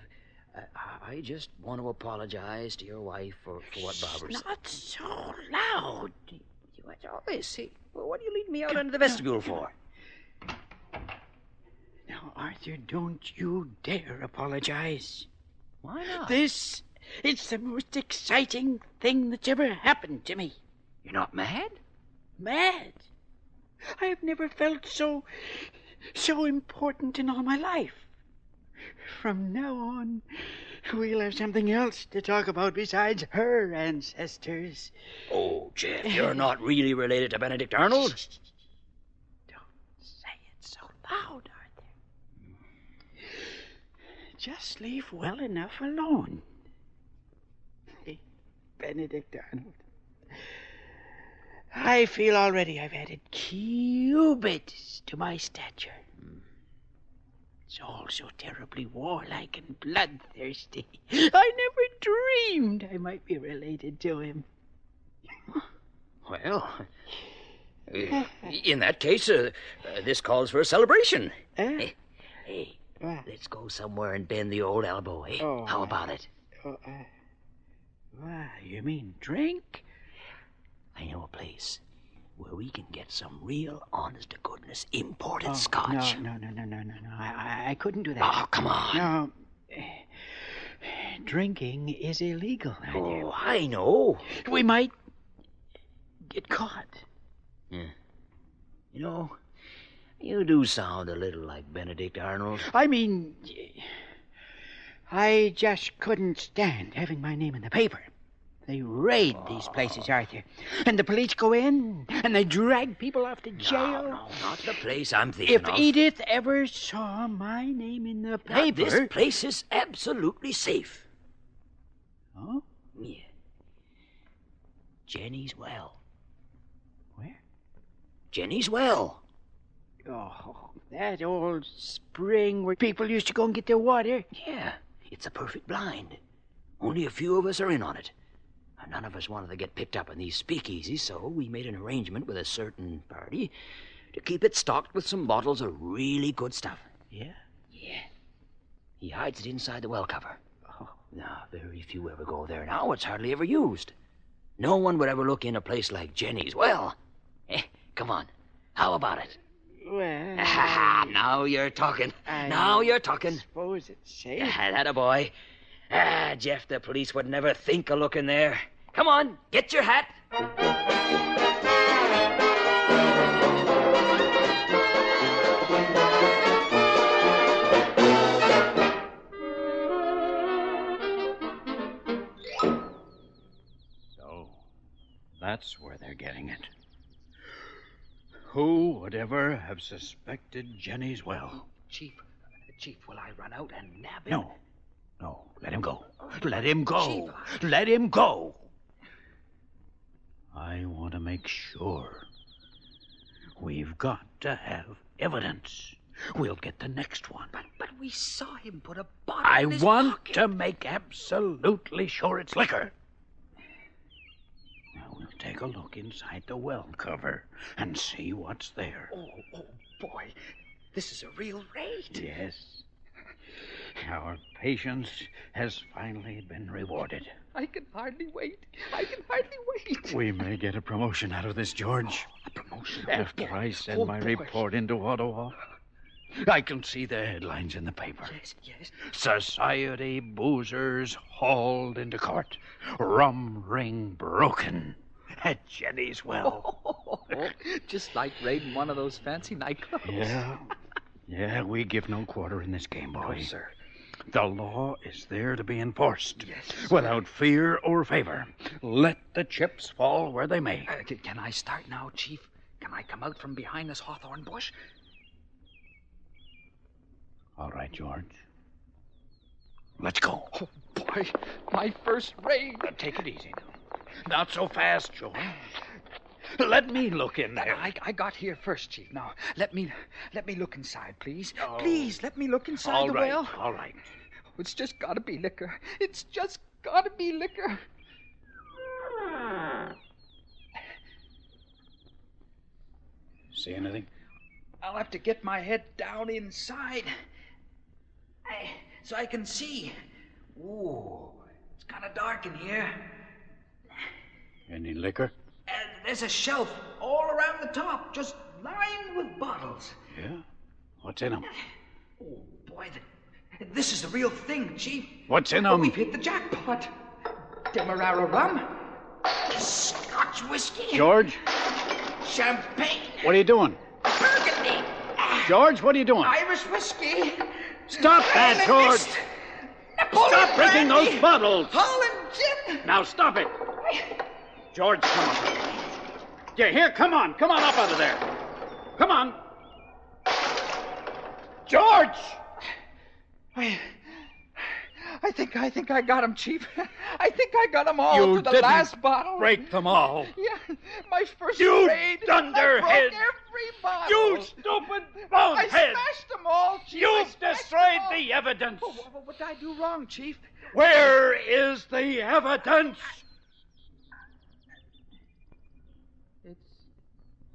I just want to apologize to your wife for what Barbara said. Not so loud. What's all this? See, what do you lead me out into the vestibule for? Now, Arthur, don't you dare apologize. Why not? It's the most exciting thing that's ever happened to me. You're not mad? Mad? I've never felt so important in all my life. From now on, we'll have something else to talk about besides her ancestors. Oh, Jeff, you're not really related to Benedict Arnold? Don't say it so loud, Arthur. Just leave well enough alone. Benedict Arnold. I feel already I've added cubits to my stature. It's all so terribly warlike and bloodthirsty. I never dreamed I might be related to him. Well, in that case, this calls for a celebration. Hey, let's go somewhere and bend the old elbow, eh? Oh, how about it? You mean drink? I know a place where we can get some real, honest-to-goodness imported scotch. No. I couldn't do that. Oh, come on. No. Drinking is illegal. Oh, I know. We might get caught. Yeah. You know, you do sound a little like Benedict Arnold. I mean, I just couldn't stand having my name in the paper. They raid these places, Arthur. And the police go in, and they drag people off to jail. No, not the place I'm thinking of. If of. Edith ever saw my name in the paper... Now, this place is absolutely safe. Oh? Yeah. Jenny's Well. Where? Jenny's Well. Oh, that old spring where people used to go and get their water. Yeah, it's a perfect blind. Only a few of us are in on it. None of us wanted to get picked up in these speakeasies, so we made an arrangement with a certain party to keep it stocked with some bottles of really good stuff. Yeah? Yeah. He hides it inside the well cover. Oh. Now, very few ever go there now. It's hardly ever used. No one would ever look in a place like Jenny's Well. Come on. How about it? Well... now you're talking. Now you're talking. Suppose it's safe. That boy. Jeff, the police would never think of looking there. Come on, get your hat. So, that's where they're getting it. Who would ever have suspected Jenny's Well? Chief, will I run out and nab him? No, let him go. Let him go. Let him go. I want to make sure. We've got to have evidence. We'll get the next one. But we saw him put a bottle I in his want pocket. to make absolutely sure it's liquor. Now, we'll take a look inside the well cover and see what's there. Oh, boy. This is a real raid. Yes. Our patience has finally been rewarded. I can hardly wait. We may get a promotion out of this, George. A promotion? After I send my report into Ottawa, I can see the headlines in the paper. Yes. Society boozers hauled into court. Rum ring broken. At Jenny's well. Just like raiding one of those fancy nightclubs. Yeah, we give no quarter in this game, boy. No, sir. The law is there to be enforced. Yes, sir. Without fear or favor. Let the chips fall where they may. Can I start now, Chief? Can I come out from behind this hawthorn bush? All right, George. Let's go. Oh, boy, my first raid. Take it easy now. Not so fast, George. Let me look in there. I got here first, Chief. Now, let me look inside, please. Oh. Please, let me look inside the well. All right. It's just got to be liquor. It's just got to be liquor. See anything? I'll have to get my head down inside. So I can see. Ooh, it's kind of dark in here. Any liquor? There's a shelf all around the top, just lined with bottles. Yeah? What's in them? Oh, boy, this is the real thing, Chief. What's in them? We've hit the jackpot. Demerara rum, Scotch whiskey, George? champagne, What are you doing? Burgundy, George, what are you doing? Irish whiskey. Stop that, George! Stop drinking brandy, those bottles! Holland gin. Now stop it! George, come on. Yeah, here, come on. Come on up out of there. Come on. George! I think I got him, Chief. I think I got them all You to the didn't last bottle. break them all. Yeah, my first You raid. dunderhead. I broke every bottle. You stupid I bonehead! smashed them all, Chief. I You've smashed destroyed them all. the evidence. What did I do wrong, Chief? Where is the evidence? It's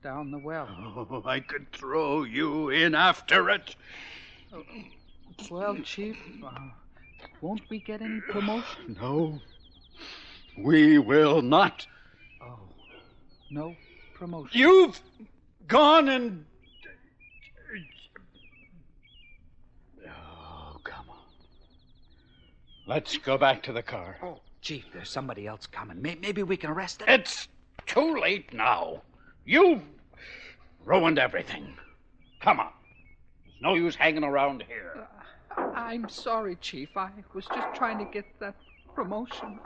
down the well. Oh, I could throw you in after it. Well, Chief, won't we get any promotion? No, we will not. Oh, no promotion. You've gone and... Oh, come on. Let's go back to the car. Oh, Chief, there's somebody else coming. Maybe we can arrest them. It's too late now. You've ruined everything. Come on. There's no use hanging around here. I'm sorry, Chief. I was just trying to get that promotion.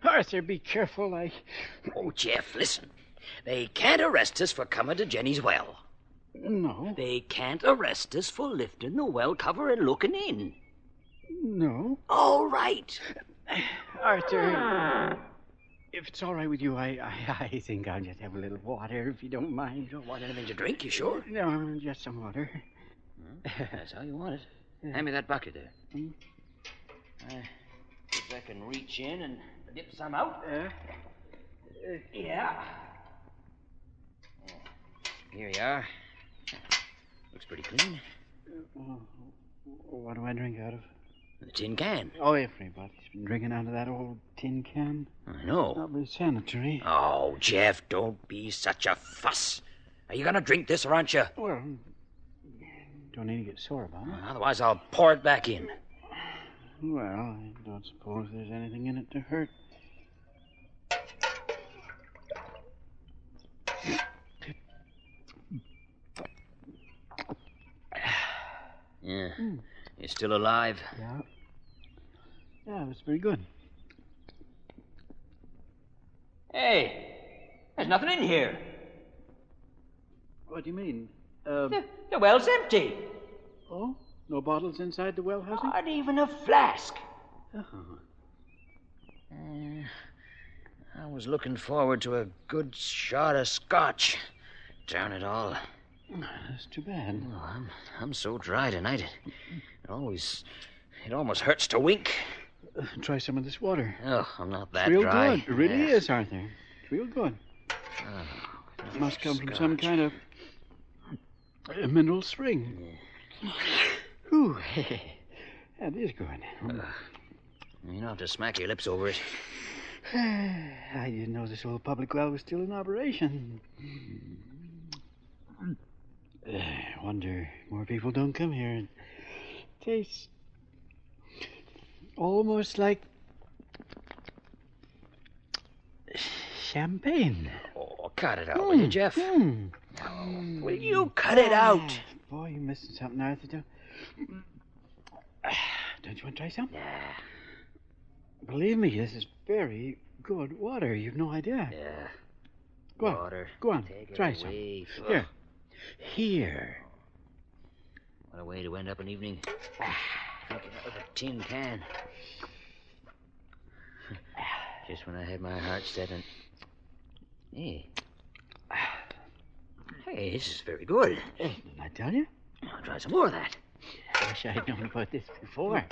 Arthur, be careful. Oh, Jeff, listen. They can't arrest us for coming to Jenny's well. No. They can't arrest us for lifting the well cover and looking in. No. All right. Arthur, if it's all right with you, I think I'll just have a little water, if you don't mind. You don't want anything to drink, you sure? No, just some water. That's how you want it. Hand me that bucket there. If I can reach in and dip some out. Yeah. Here you are. Looks pretty clean. What do I drink out of? The tin can. Oh, everybody's been drinking out of that old tin can. I know. Not very sanitary. Oh, Jeff, don't be such a fuss. Are you going to drink this or aren't you? Well, don't need to get sore about it. Otherwise, I'll pour it back in. Well, I don't suppose there's anything in it to hurt. Yeah. You're still alive? Yeah. Yeah, it was pretty good. Hey, there's nothing in here. What do you mean? The well's empty. Oh? No bottles inside the well, has he? Not even a flask. Oh. I was looking forward to a good shot of scotch. Darn it all. That's too bad. Oh, I'm so dry tonight. It almost hurts to wink. Try some of this water. Oh, I'm not that It's real dry. good. It really is, Arthur. It's real good. Oh, It must come from some kind of mineral spring. Whew. That is good. You don't have to smack your lips over it. I didn't know this old public well was still in operation. Wonder more people don't come here. It tastes almost like champagne. Oh, cut it out, will you, Jeff? Will you cut it out? Boy, you're missing something, Arthur. Don't you want to try some? Yeah. Believe me, this is very good water. You've no idea. Yeah. Go on. Water. Go on. Take Try it some. away. Here. Here. What a way to end up an evening. Drinking out of a tin can. Just when I had my heart set on... Hey. Hey, this is very good. Didn't I tell you? I'll try some more of that. I wish I'd known about this before.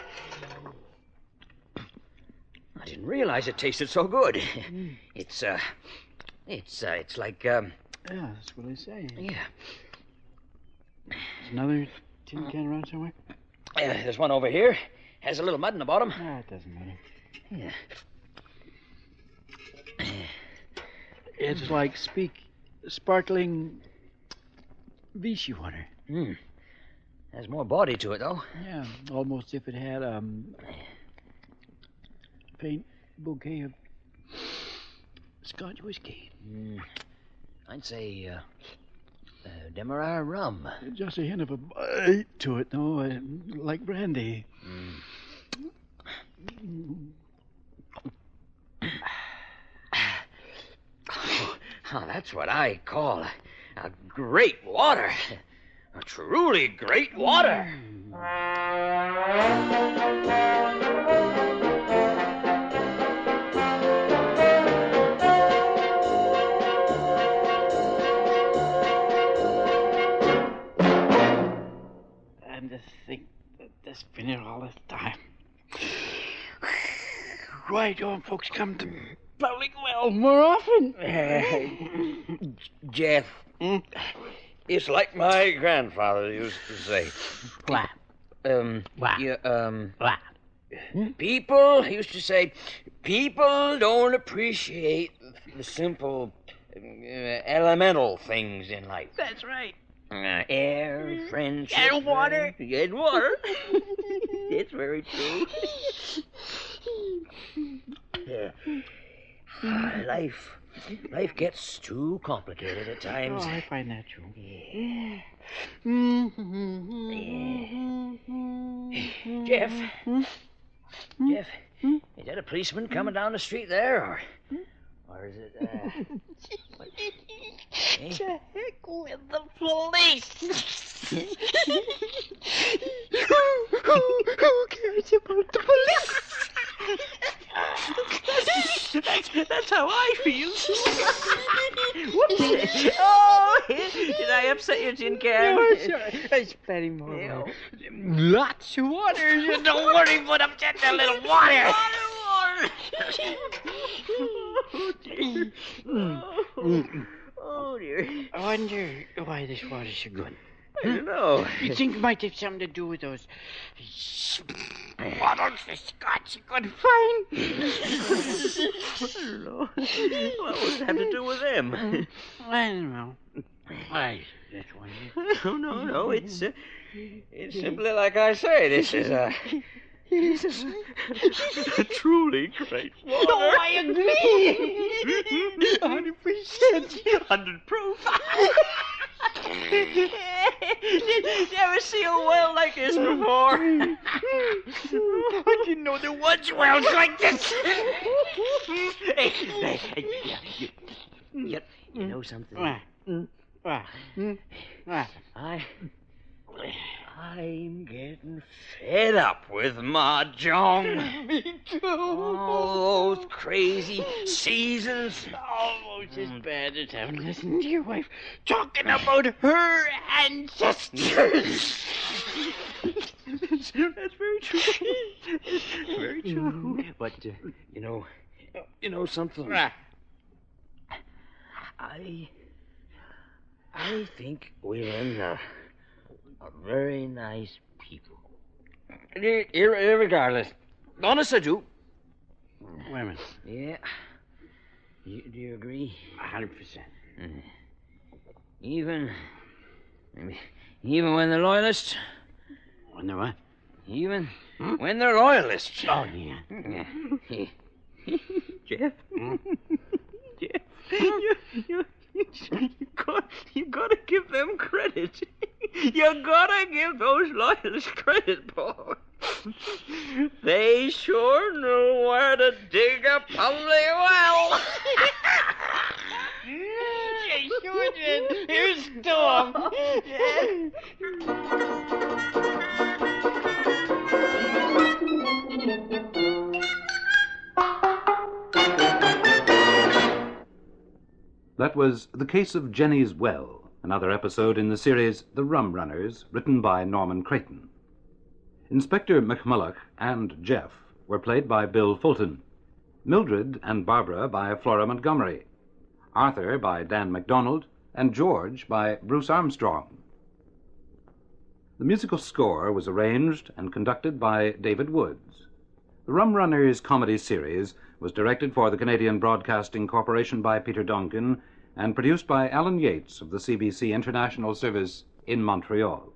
I didn't realize it tasted so good. It's like, Yeah, that's what I say. Yeah. There's another tin can around somewhere? There's one over here. Has a little mud in the bottom. Ah, it doesn't matter. Yeah. It's like sparkling Vichy water. Has more body to it, though. Yeah, almost if it had faint bouquet of Scotch whiskey. I'd say Demerara rum. Just a hint of a bite to it, though, like brandy. Oh, that's what I call a great water. A truly great water. And to think that this been here all this time. Why don't folks come to Bowling Well more often? Jeff, it's like my grandfather used to say. What? People used to say, people don't appreciate the simple, elemental things in life. That's right. Air, friendship. And water. And water. It's very true. Life gets too complicated at times. Oh, I find that true. Jeff? Jeff, is that a policeman coming down the street there, or is it, To heck with the police! Who cares about the police? That's how I feel. Whoops. Oh, did I upset your tin can? No, sure. There's plenty more. Ew. Lots of water. You don't worry about upsetting a little water. Oh, dear. I wonder why this water's so good. I don't know. You think it might have something to do with those bottles of Scotch you could find? I don't know. What would it have to do with them? I don't know. I just wonder. No. It's simply like I say. This is a truly great water. Oh, I agree. 100%. 100 proof. Never see a well like this before. I didn't know there was wells like this. You know something? I'm getting fed up with mahjong. Me too. All those crazy seasons. Almost as bad as having to listen to your wife talking about her ancestors. That's very true. Very true. But you know something. I think women are very nice people. Irregardless. Honest, I do. Women. Yeah. Do you agree? 100%. Even Even when they're loyalists? When they're what? Even when they're loyalists. Oh, yeah. Jeff? Jeff, you gotta give them credit. You gotta give those loyalists credit, boy. They sure knew where to dig a public well. You sure did. Here's Storm. That was The Case of Jenny's Well, another episode in the series The Rum Runners, written by Norman Creighton. Inspector McMulloch and Jeff were played by Bill Fulton, Mildred and Barbara by Flora Montgomery, Arthur by Dan MacDonald, and George by Bruce Armstrong. The musical score was arranged and conducted by David Woods. The Rum Runners comedy series was directed for the Canadian Broadcasting Corporation by Peter Duncan and produced by Alan Yates of the CBC International Service in Montreal.